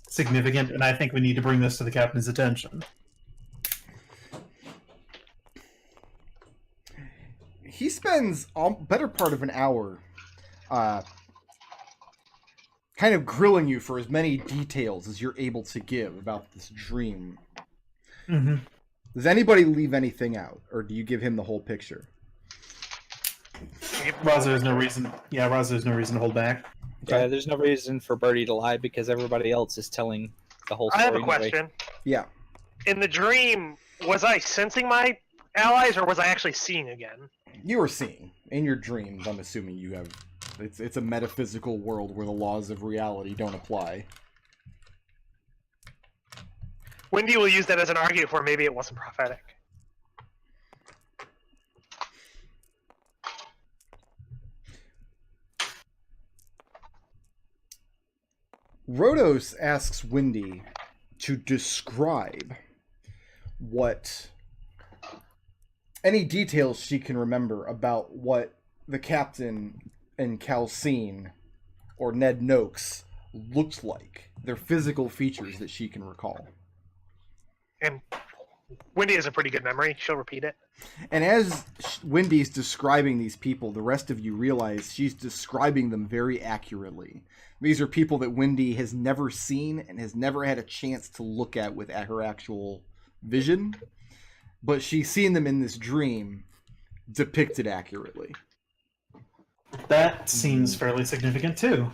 significant, and I think we need to bring this to the captain's attention. He spends a better part of an hour kind of grilling you for as many details as you're able to give about this dream. Mm-hmm. Does anybody leave anything out, or do you give him the whole picture? Raazu has no reason. Yeah, Raazu has no reason to hold back. Yeah, there's no reason for Birdie to lie because everybody else is telling the whole I story. have a anyway. question. Yeah. In the dream, was I sensing my allies, or was I actually seeing again? You were seeing. In your dreams, I'm assuming you have... It's a metaphysical world where the laws of reality don't apply. Wendy will use that as an argument for maybe it wasn't prophetic. Rhodos asks Wendy to describe what... any details she can remember about what the captain and Calcine, or Ned Noakes, looked like. Their physical features that she can recall. And Wendy has a pretty good memory. She'll repeat it. And as Wendy's describing these people, the rest of you realize she's describing them very accurately. These are people that Wendy has never seen and has never had a chance to look at with her actual vision. But she's seen them in this dream depicted accurately. That seems fairly significant too.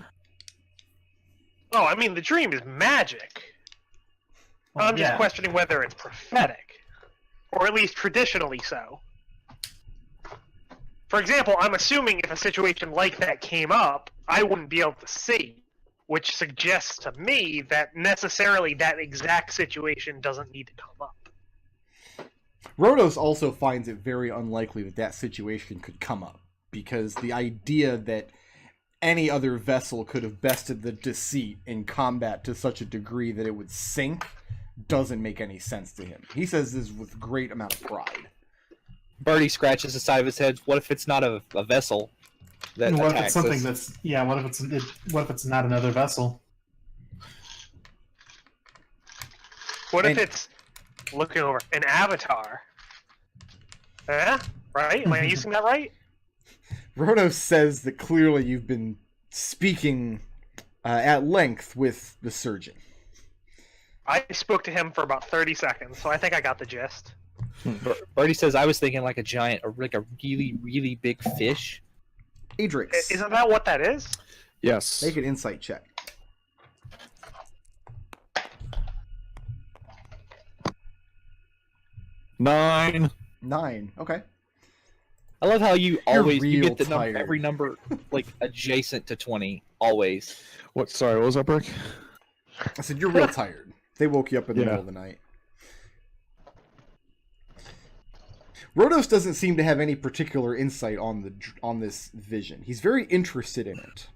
Oh, I mean, the dream is magic. Well, I'm just yeah. questioning whether it's prophetic. Or at least traditionally so. For example, I'm assuming if a situation like that came up, I wouldn't be able to see. Which suggests to me that necessarily that exact situation doesn't need to come up. Rhodos also finds it very unlikely that that situation could come up, because the idea that any other vessel could have bested the deceit in combat to such a degree that it would sink doesn't make any sense to him. He says this with great amount of pride. Birdie scratches the side of his head. What if it's not a vessel that What if attacks it's something us? that's what if it's not another vessel? What if And- it's looking over an avatar? Right? Am I using that right? Rhodos says that clearly you've been speaking at length with the surgeon. I spoke to him for about 30 seconds, so I think I got the gist. Birdie says I was thinking like a giant, like a really, really big fish. Adrex, Isn't that what that is? Yes. make an insight check. Nine. 9. Okay. I love how you always you real get the tired. every number like adjacent to 20 always. What? Sorry, what was that, Brick? I said you're real tired. They woke you up in the Yeah. middle of the night. Rhodos doesn't seem to have any particular insight on this vision. He's very interested in it.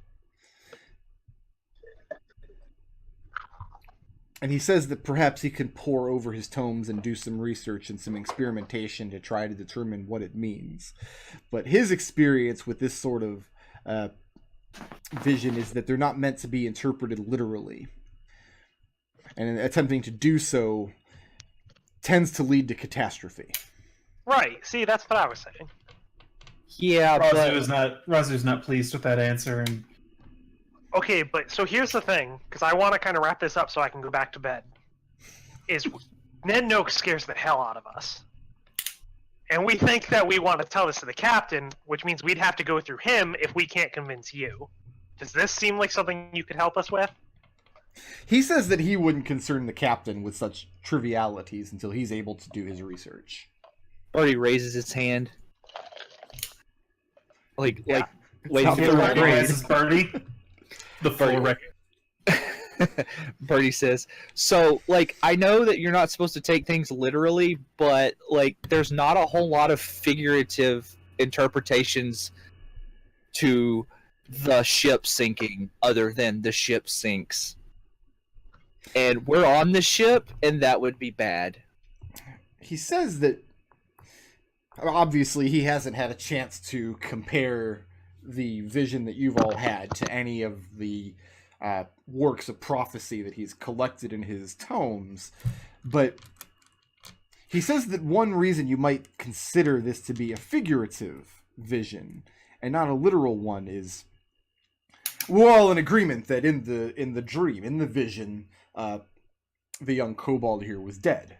And he says that perhaps he can pore over his tomes and do some research and some experimentation to try to determine what it means. But his experience with this sort of vision is that they're not meant to be interpreted literally. And attempting to do so tends to lead to catastrophe. Right. See, that's what I was saying. Yeah, Raazu's not pleased with that answer, and Okay, but so here's the thing, because I want to kind of wrap this up so I can go back to bed. Is Ned Noakes scares the hell out of us. And we think that we want to tell this to the captain, which means we'd have to go through him if we can't convince you. Does this seem like something you could help us with? He says that he wouldn't concern the captain with such trivialities until he's able to do his research. Birdie raises his hand. Like not waiting the for right the recognizes Birdie. The full record. Birdie says, so, like, I know that you're not supposed to take things literally, but, like, there's not a whole lot of figurative interpretations to the ship sinking other than the ship sinks. And we're on the ship, and that would be bad. He says that obviously he hasn't had a chance to compare the vision that you've all had to any of the works of prophecy that he's collected in his tomes, but he says that one reason you might consider this to be a figurative vision and not a literal one is we're all in agreement that in the dream, in the vision, the young kobold here was dead.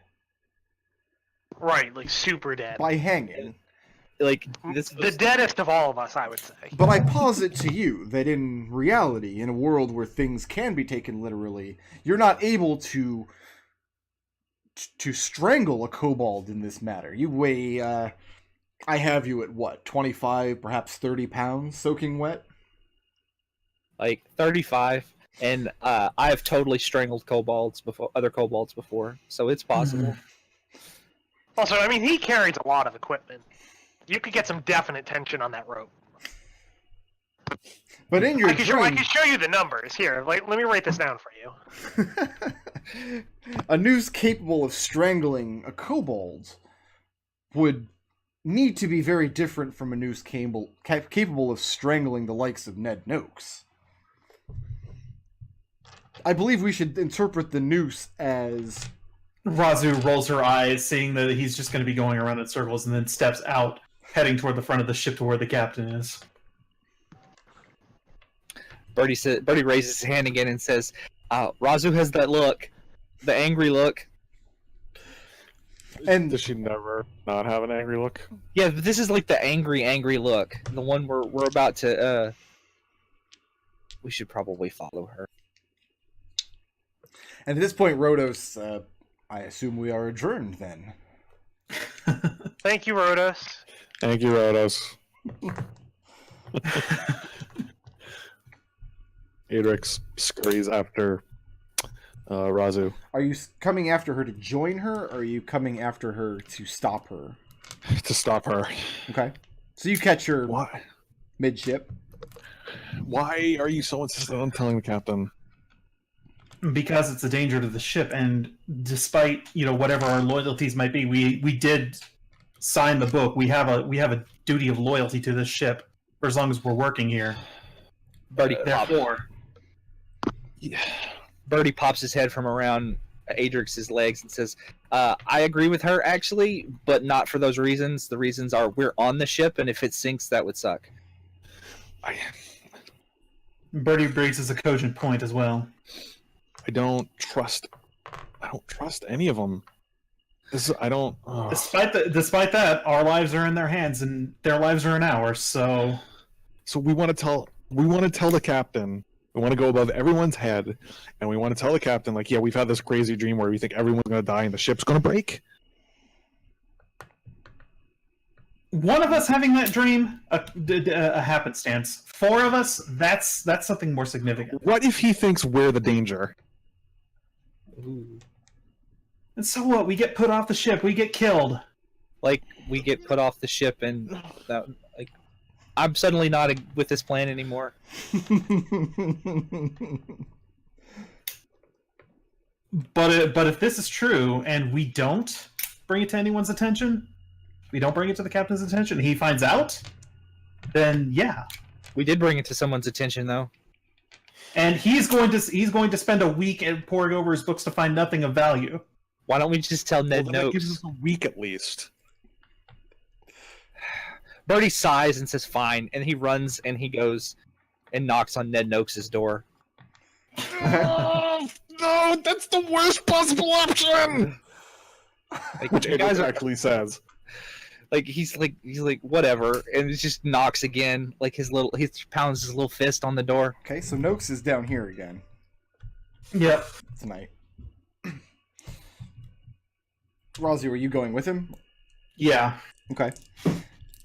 Right, like super dead. By hanging. Like, this The deadest of all of us, I would say. But I posit to you that in reality, in a world where things can be taken literally, you're not able to strangle a kobold in this matter. You weigh, I have you at what, 25, perhaps 30 pounds soaking wet? like 35, and I have totally strangled other kobolds before, so it's possible. Also, I mean, he carries a lot of equipment. You could get some definite tension on that rope. But in your I can dream, show you the numbers. Here, like, let me write this down for you. a noose capable of strangling a kobold would need to be very different from a noose capable of strangling the likes of Ned Noakes. I believe we should interpret the noose as... Raazu rolls her eyes, seeing that he's just going to be going around in circles, and then steps out, heading toward the front of the ship to where the captain is. Birdie raises his hand again and says, Raazu has that look, the angry look. And Does she never not have an angry look? Yeah, but this is like the angry look, the one we're about to. We should probably follow her. at this point, Rhodos, I assume we are adjourned then. Thank you, Rhodos. Thank you, Rhodos. Adrex scurries after Raazu. Are you coming after her to join her, or are you coming after her to stop her? To stop her. Okay. So you catch her Why? midship. Why are you so insistent on telling the captain? Because it's a danger to the ship, and despite whatever our loyalties might be, we did sign the book. We have a duty of loyalty to this ship for as long as we're working here. Therefore, Birdie pops his head from around Adrex's legs and says, I agree with her, actually, but not for those reasons. The reasons are we're on the ship, and if it sinks, that would suck. Birdie raises a cogent point as well. I don't trust any of them. I don't. Despite that, our lives are in their hands, and their lives are in ours. So we want to tell the captain. We want to go above everyone's head, and we want to tell the captain, like, yeah, we've had this crazy dream where we think everyone's going to die and the ship's going to break. One of us having that dream, a happenstance. 4 of us, that's something more significant. What if he thinks we're the danger? Ooh. And so what? We get put off the ship. We get killed. Like we get put off the ship, and that, like, I'm suddenly not with this plan anymore. But if this is true, and we don't bring it to anyone's attention, we don't bring it to the captain's attention, he finds out, then yeah. We did bring it to someone's attention, though. And he's going to spend a week poring over his books to find nothing of value. Why don't we just tell Ned Well, that gives Noakes? us a week at least. Birdie sighs and says, "Fine," and he runs and he goes and knocks on Ned Noakes' door. Oh, no, that's the worst possible option. Like, Which you guys Adrex are actually says. like he's like whatever, and he just knocks again. Like he pounds his little fist on the door. Okay, so Noakes is down here again Yep. tonight. Raazu, are you going with him? Yeah. Okay.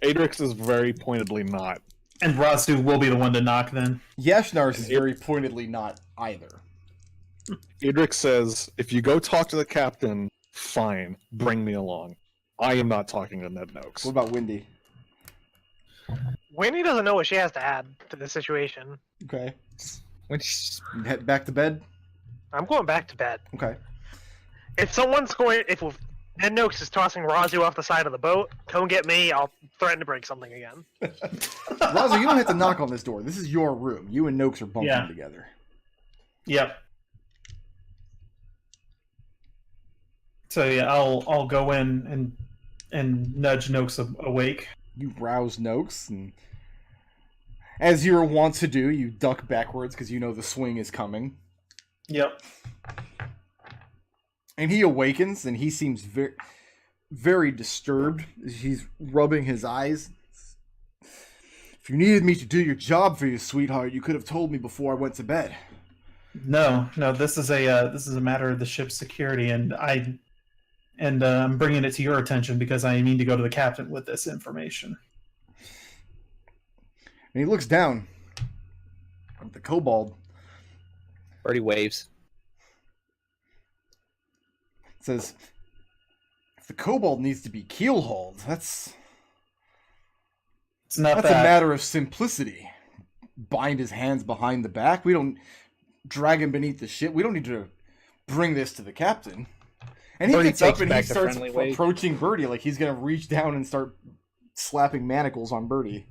Adrex is very pointedly not. And Raazu will be the one to knock then. Yashnars is very pointedly not either. Adrex says, if you go talk to the captain, fine, bring me along. I am not talking to Ned Noakes. What about Windy? Winnie doesn't know what she has to add to the situation. Okay. When she's, You head back to bed? I'm going back to bed. Okay. If Ned Noakes is tossing Raazu off the side of the boat, come get me, I'll threaten to break something again. Raazu, you don't have to knock on this door. This is your room. You and Noakes are bunking Yeah. together. Yep. So yeah, I'll go in and nudge Noakes awake. You rouse Noakes, and as you're wont to do, you duck backwards because you know the swing is coming. Yep. And he awakens, and he seems very, very disturbed. He's rubbing his eyes. If you needed me to do your job for you, sweetheart, you could have told me before I went to bed. No, this is a matter of the ship's security, and I'm bringing it to your attention because I need to go to the captain with this information. And he looks down at the kobold. Birdie waves. Says, if the kobold needs to be keelhauled, that's It's not a that. matter of simplicity. Bind his hands behind the back. We don't drag him beneath the ship. We don't need to bring this to the captain. And he Birdie gets up takes and he back the starts friendly wave. approaching Birdie like he's going to reach down and start slapping manacles on Birdie.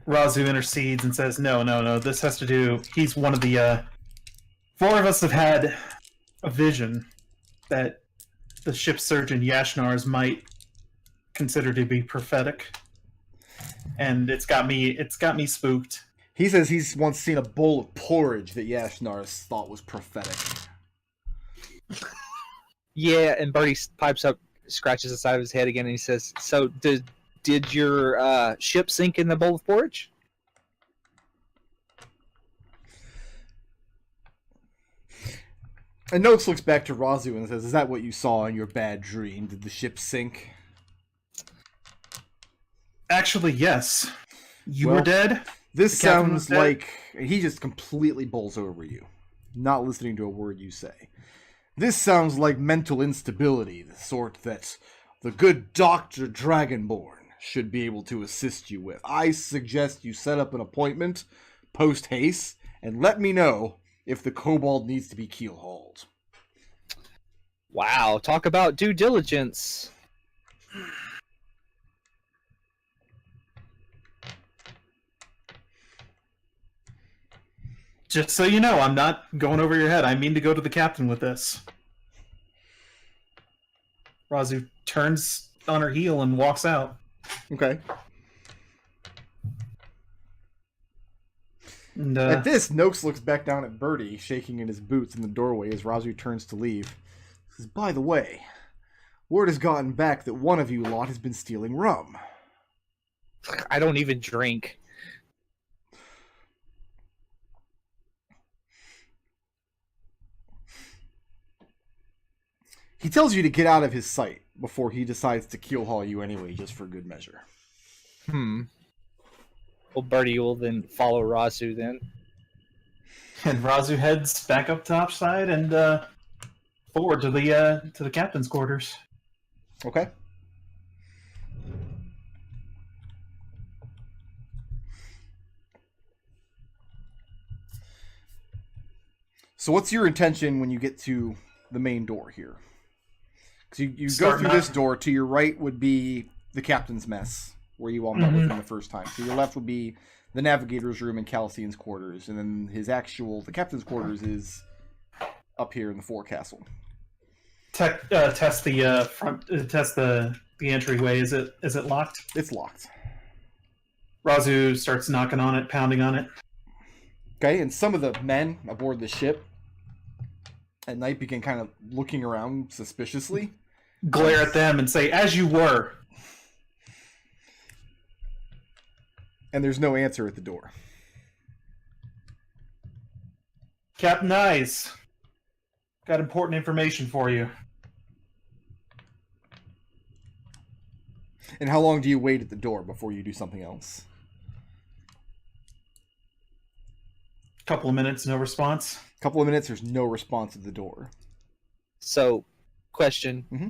Raazu intercedes and says, No. This has to do. He's one of the 4 of us have had a vision that the ship's surgeon Yashnars might consider to be prophetic, and it's got me spooked. He says he's once seen a bowl of porridge that Yashnars thought was prophetic. Yeah, and Birdie pipes up, scratches the side of his head again, and he says, "So did your ship sink in the bowl of porridge?" And Noakes looks back to Raazu and says, is that what you saw in your bad dream? Did the ship sink? Actually, yes. You Well, were dead. This The captain was sounds dead? like he just completely bowls over you, not listening to a word you say. This sounds like mental instability, the sort that the good Dr. Dragonborn should be able to assist you with. I suggest you set up an appointment post-haste and let me know if the kobold needs to be keel-hauled. Wow, talk about due diligence. Just so you know, I'm not going over your head. I mean to go to the captain with this. Raazu turns on her heel and walks out. Okay. And, At this, Noakes looks back down at Birdie, shaking in his boots in the doorway as Raazu turns to leave. He says, by the way, word has gotten back that one of you lot has been stealing rum. I don't even drink. He tells you to get out of his sight before he decides to keelhaul you anyway, just for good measure. Well, Birdie will then follow Raazu then. And Raazu heads back up top side and forward to the captain's quarters. Okay. So what's your intention when you get to the main door here? Because you go through this door. To your right would be the captain's mess, where you all met with him the first time. To your left would be the navigator's room and Calcian's quarters, and then the captain's quarters is up here in the forecastle. Test the front. Test the entryway. Is it locked? It's locked. Raazu starts knocking on it, pounding on it. Okay, and some of the men aboard the ship at night begin kind of looking around suspiciously. Glare at them and say, "As you were." And there's no answer at the door. Captain Eyes, got important information for you. And how long do you wait at the door before you do something else? Couple of minutes, no response. Couple of minutes, there's no response at the door. So, question. Mm-hmm.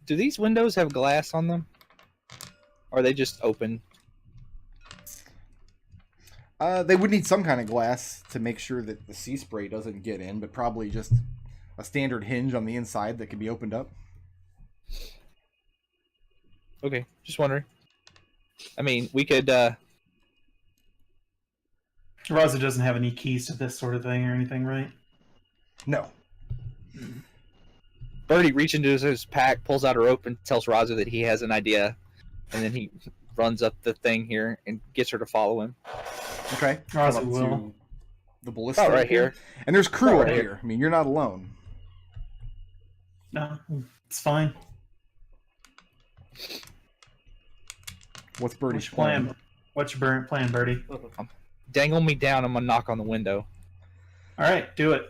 Do these windows have glass on them? Or are they just open? They would need some kind of glass to make sure that the sea spray doesn't get in, but probably just a standard hinge on the inside that can be opened up. Okay, just wondering. I mean, we could, Raazu doesn't have any keys to this sort of thing or anything, right? No. Birdie reaches into his pack, pulls out a rope, and tells Raazu that he has an idea. And then he runs up the thing here and gets her to follow him. Okay. Raazu Come up will. to the ballista About right here. And there's crew About up right here. I mean, you're not alone. No, it's fine. What's Birdie's What's your plan? What's your plan, Birdie? Dangle me down, I'm gonna knock on the window. All right, do it.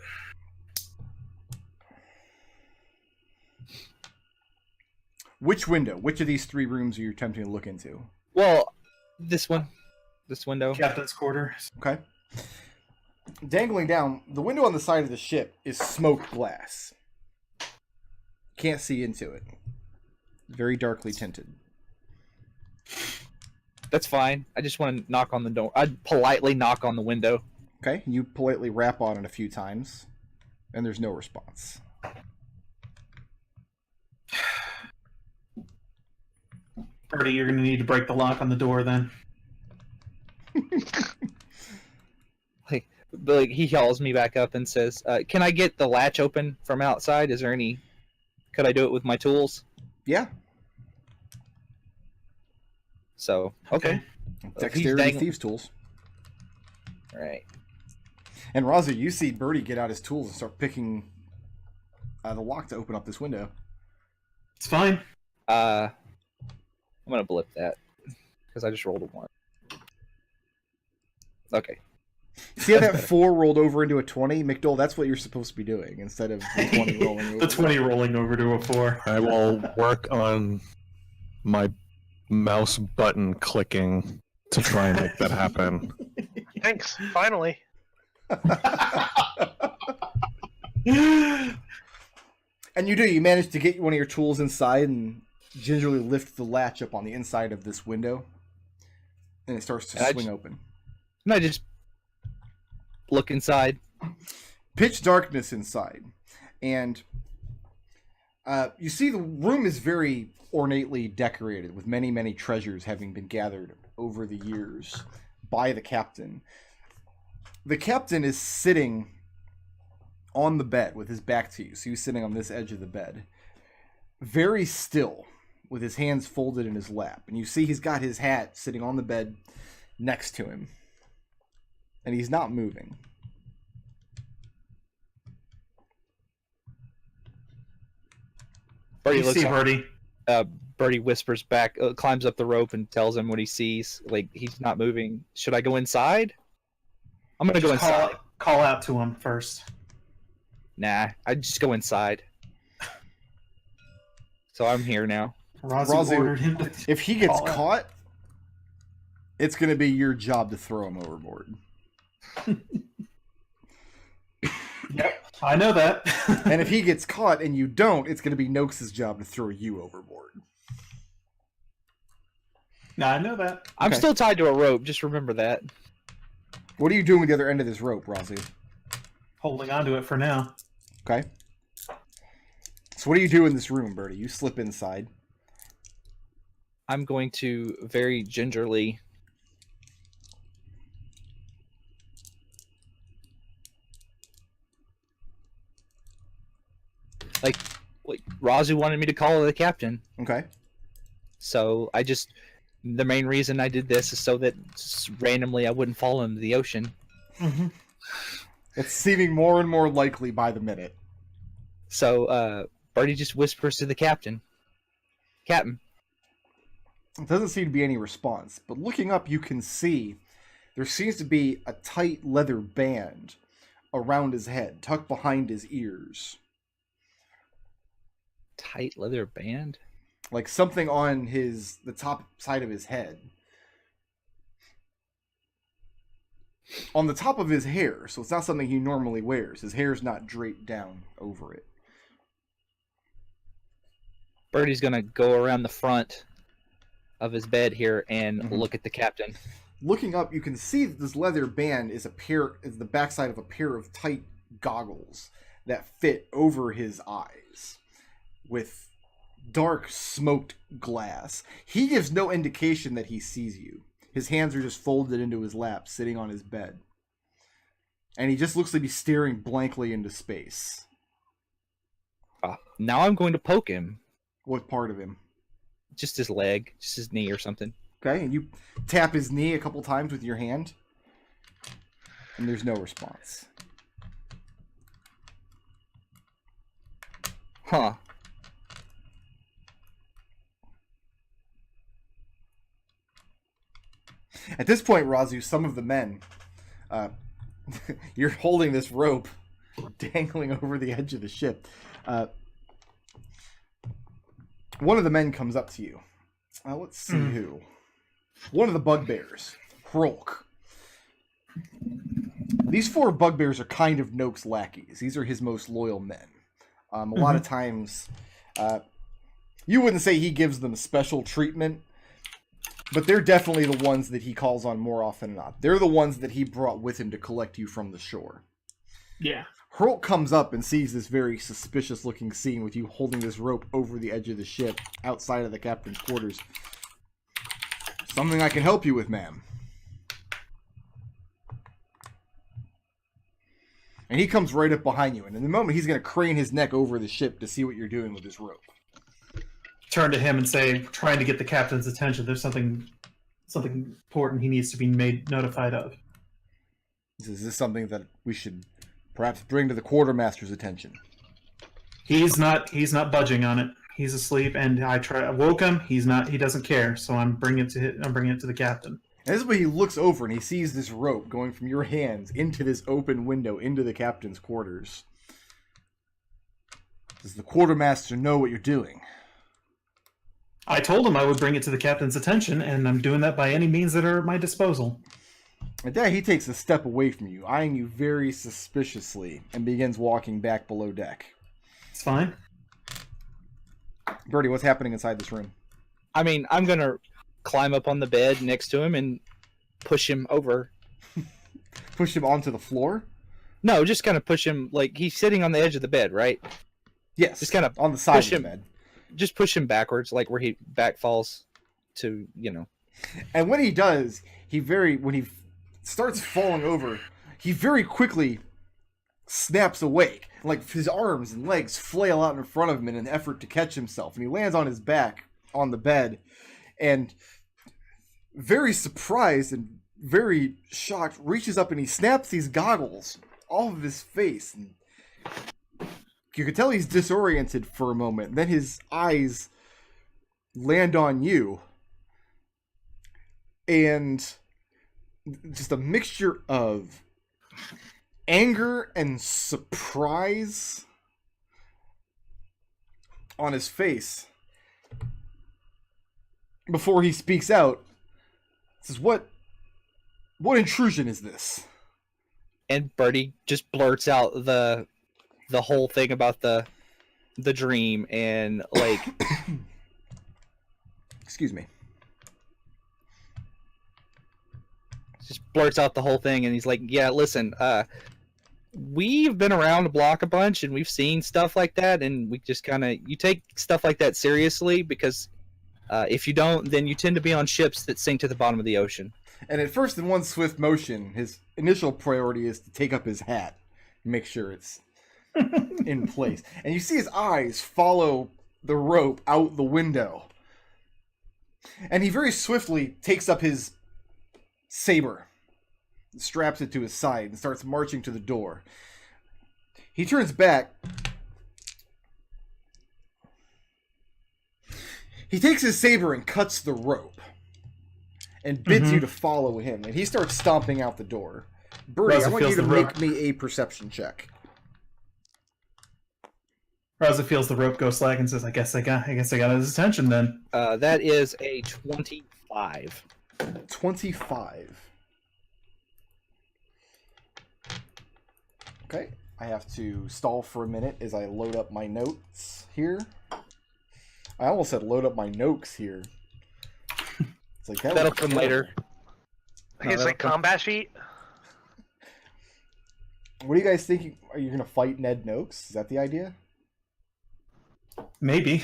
Which window? Which of these three rooms are you attempting to look into? Well, this one. This window. Captain's quarters. Okay. Dangling down, the window on the side of the ship is smoked glass. Can't see into it. Very darkly tinted. That's fine. I just want to knock on the door. I'd politely knock on the window. Okay, you politely rap on it a few times, and there's no response. Birdie, you're going to need to break the lock on the door then. Like he calls me back up and says, "Can I get the latch open from outside? Is there any? Could I do it with my tools?" Yeah. So okay. Dexterity thieves tools. All right. And Raazu, you see Birdie get out his tools and start picking the lock to open up this window. It's fine. I'm gonna blip that because I just rolled a 1. Okay. See how that 4 rolled over into a 20? McDohl, that's what you're supposed to be doing instead of the 20 rolling over. The 20 rolling over to a 4. I will work on my mouse button clicking to try and make that happen. Thanks. Finally. And you do. You manage to get one of your tools inside and gingerly lift the latch up on the inside of this window. And it starts to swing open. And I just look inside. Pitch darkness inside. And you see the room is very ornately decorated with many, many treasures having been gathered over the years by the captain. The captain is sitting on the bed with his back to you. So he's sitting on this edge of the bed. Very still, with his hands folded in his lap. And you see he's got his hat sitting on the bed next to him. And he's not moving. Birdie looks see Birdie. Birdie whispers back, climbs up the rope and tells him what he sees. Like, he's not moving. Should I go inside? I'm going to go inside. Call out to him first. Nah, I'd just go inside. So I'm here now. Raazu ordered him to If he gets call out. caught, it's going to be your job to throw him overboard. Yep, I know that. And if he gets caught and you don't, it's going to be Noakes' job to throw you overboard. No, I know that. I'm Okay. still tied to a rope. Just remember that. What are you doing with the other end of this rope, Raazu? Holding on to it for now. Okay. So what do you do in this room, Birdie? You slip inside. I'm going to very gingerly like Raazu wanted me to call the captain. Okay. So the main reason I did this is so that randomly I wouldn't fall into the ocean. Mm-hmm. It's seeming more and more likely by the minute. So Birdie just whispers to the captain. Captain. There doesn't seem to be any response, but looking up you can see there seems to be a tight leather band around his head, tucked behind his ears. Tight leather band? Like something on the top side of his head. On the top of his hair, so it's not something he normally wears. His hair's not draped down over it. Birdie's gonna go around the front of his bed here and look at the captain. Looking up, you can see that this leather band is the backside of a pair of tight goggles that fit over his eyes with dark smoked glass. He gives no indication that he sees you. His hands are just folded into his lap, sitting on his bed. And he just looks like he's staring blankly into space. Now I'm going to poke him. What part of him? Just his leg, just his knee or something. Okay, and you tap his knee a couple times with your hand. And there's no response. Huh. At this point, Raazu, some of the men, you're holding this rope dangling over the edge of the ship. One of the men comes up to you. Let's see who. One of the bugbears, Hrolk. These 4 bugbears are kind of Noakes' lackeys. These are his most loyal men. A lot of times, you wouldn't say he gives them special treatment, but they're definitely the ones that he calls on more often than not. They're the ones that he brought with him to collect you from the shore. Yeah. Hrolk comes up and sees this very suspicious-looking scene with you holding this rope over the edge of the ship outside of the captain's quarters. Something I can help you with, ma'am. And he comes right up behind you, and in the moment he's going to crane his neck over the ship to see what you're doing with this rope. Turn to him and say, trying to get the captain's attention. There's something important he needs to be made notified of. Is this something that we should perhaps bring to the quartermaster's attention? He's not budging on it. He's asleep, and I woke him. He doesn't care. So I'm bringing it to the captain. And this is when he looks over and he sees this rope going from your hands into this open window into the captain's quarters. Does the quartermaster know what you're doing? I told him I would bring it to the captain's attention, and I'm doing that by any means that are at my disposal. At that, he takes a step away from you, eyeing you very suspiciously, and begins walking back below deck. It's fine. Birdie, what's happening inside this room? I mean, I'm gonna climb up on the bed next to him and push him over. Push him onto the floor? No, just kind of push him, like he's sitting on the edge of the bed, right? Yes. Just kind of on the side of push the him. bed. Just push him backwards, like where he back falls to, And when he does, when he starts falling over, he very quickly snaps awake. Like his arms and legs flail out in front of him in an effort to catch himself. And he lands on his back on the bed and, very surprised and very shocked, reaches up and he snaps these goggles off of his face. And you can tell he's disoriented for a moment. Then his eyes land on you. And just a mixture of anger and surprise on his face before he speaks out. He says, What What intrusion is this? And Birdie just blurts out the whole thing about the dream and like Excuse me. just blurts out the whole thing, and he's like, yeah, listen, we've been around the block a bunch and we've seen stuff like that, and we just kind of, you take stuff like that seriously, because if you don't, then you tend to be on ships that sink to the bottom of the ocean. And at first, in one swift motion, his initial priority is to take up his hat and make sure it's in place. And you see his eyes follow the rope out the window. And he very swiftly takes up his saber, straps it to his side, and starts marching to the door. He turns back. He takes his saber and cuts the rope and bids you to follow him. And he starts stomping out the door. Birdie, Raazu I want you feels to the make rope. me a perception check. Raazu feels the rope go slack and says, I guess I got his attention then. That is a 25. 25. Okay, I have to stall for a minute as I load up my notes here. I almost said load up my notes here. It's like that That'll would- come later. It's like combat sheet. What do you guys think? Are you going to fight Ned Noakes? Is that the idea? Maybe.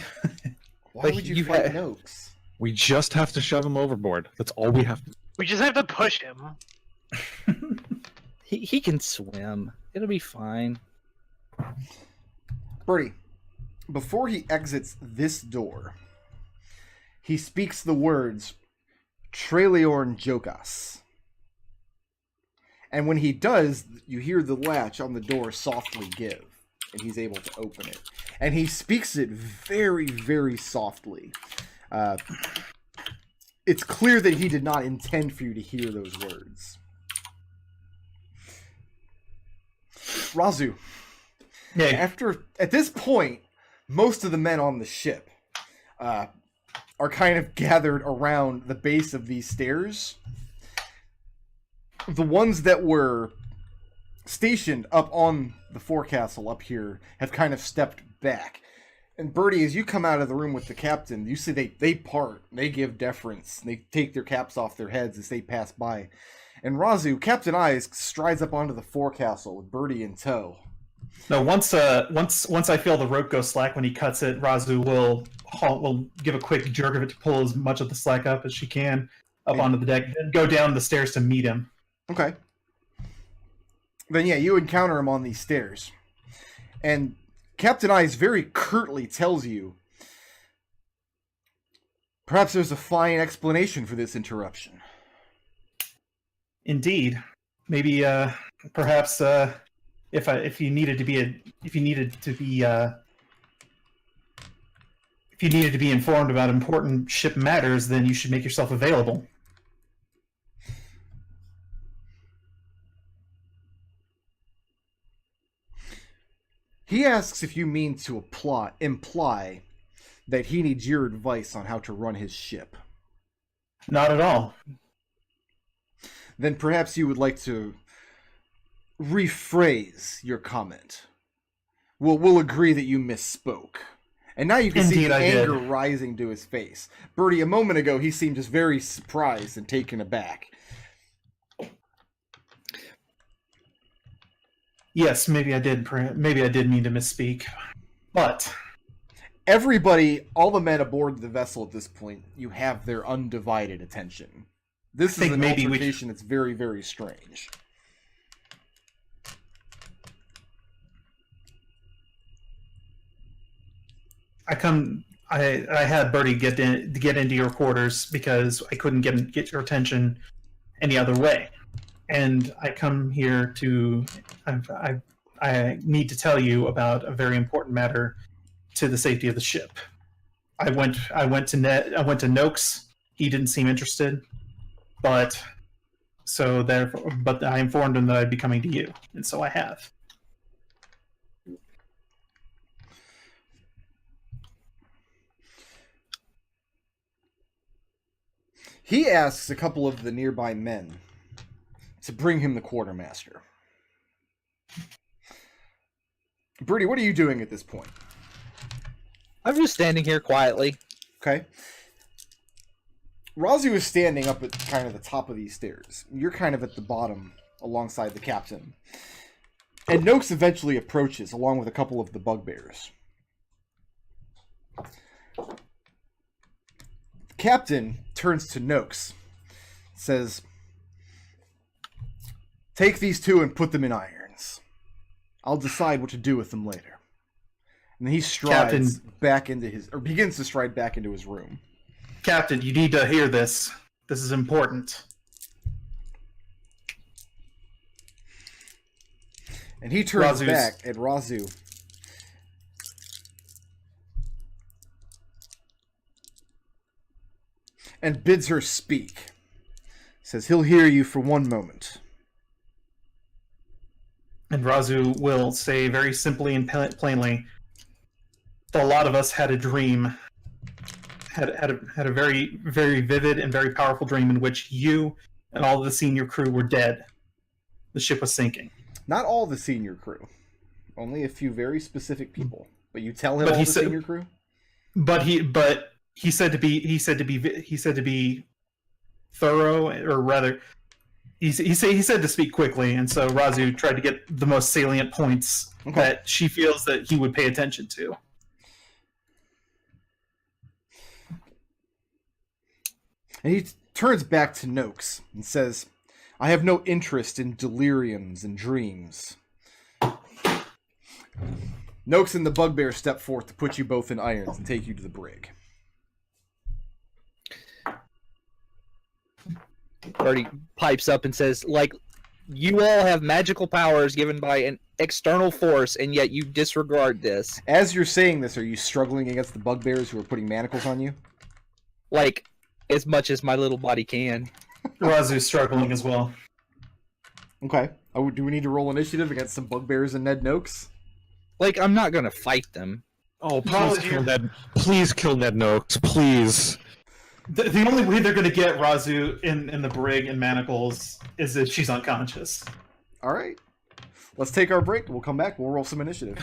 Why But would you you fight ha- Noakes? We just have to shove him overboard. That's all we have to do. We just have to push him. He can swim. It'll be fine. Birdie, before he exits this door, he speaks the words Treleorn Jokas. And when he does, you hear the latch on the door softly give, and he's able to open it. And he speaks it very, very softly. It's clear that he did not intend for you to hear those words. Raazu, Yeah. at this point, most of the men on the ship are kind of gathered around the base of these stairs. The ones that were stationed up on the forecastle up here have kind of stepped back. And Birdie, as you come out of the room with the captain, you see they part, they give deference, they take their caps off their heads as they pass by. And Raazu, Captain Eyes, strides up onto the forecastle with Birdie in tow. No, once I feel the rope go slack when he cuts it, Raazu will give a quick jerk of it to pull as much of the slack up as she can up onto the deck, then go down the stairs to meet him. Okay. Then yeah, you encounter him on these stairs. And Captain Eyes very curtly tells you, perhaps there's a fine explanation for this interruption. Indeed, maybe perhaps if you needed to be informed about important ship matters, then you should make yourself available. He asks if you mean to imply that he needs your advice on how to run his ship. Not at all. Then perhaps you would like to rephrase your comment. We'll agree that you misspoke. And now you can see Indeed, the I did. anger rising to his face. Birdie, a moment ago, he seemed just very surprised and taken aback. Yes, maybe I did mean to misspeak, but Everybody, all the men aboard the vessel at this point, you have their undivided attention. This is think an maybe we altercation that's very, very strange. I had Birdie get into your quarters because I couldn't get your attention any other way, and I come here to I need to tell you about a very important matter to the safety of the ship. I went to Noakes. He didn't seem interested, but I informed him that I'd be coming to you, and so I have. He asks a couple of the nearby men to bring him the quartermaster. Birdie, what are you doing at this point? I'm just standing here quietly. Okay. Raazu is standing up at kind of the top of these stairs. You're kind of at the bottom alongside the captain. And Noakes eventually approaches along with a couple of the bugbears. The captain turns to Noakes, says, "Take these two and put them in irons. I'll decide what to do with them later." And then he strides back into his, or begins to stride back into his room. Captain, you need to hear this. This is important. And he turns Raazu's- back at Raazu. And bids her speak. Says he'll hear you for one moment. And Raazu will say very simply and plainly, a lot of us had a dream, had a very, very vivid and very powerful dream in which you and all of the senior crew were dead. The ship was sinking. Not all the senior crew. Only a few very specific people. But you tell him But all he the said- senior crew? But he said to be thorough, or rather, he said to speak quickly, and so Raazu tried to get the most salient points that she feels that he would pay attention to. And he turns back to Noakes and says, "I have no interest in deliriums and dreams." Noakes and the bugbear step forth to put you both in irons and take you to the brig. Birdie pipes up and says, like, you all have magical powers given by an external force, and yet you disregard this. As you're saying this, are you struggling against the bugbears who are putting manacles on you? Like, as much as my little body can. Raazu's struggling as well. Okay. Oh, do we need to roll initiative against some bugbears and Ned Noakes? Like, I'm not gonna fight them. Oh, please kill Ned. Please kill Ned Noakes. Please. The only way they're going to get Raazu in the brig in manacles is if she's unconscious. All right. Let's take our break. We'll come back. We'll roll some initiative.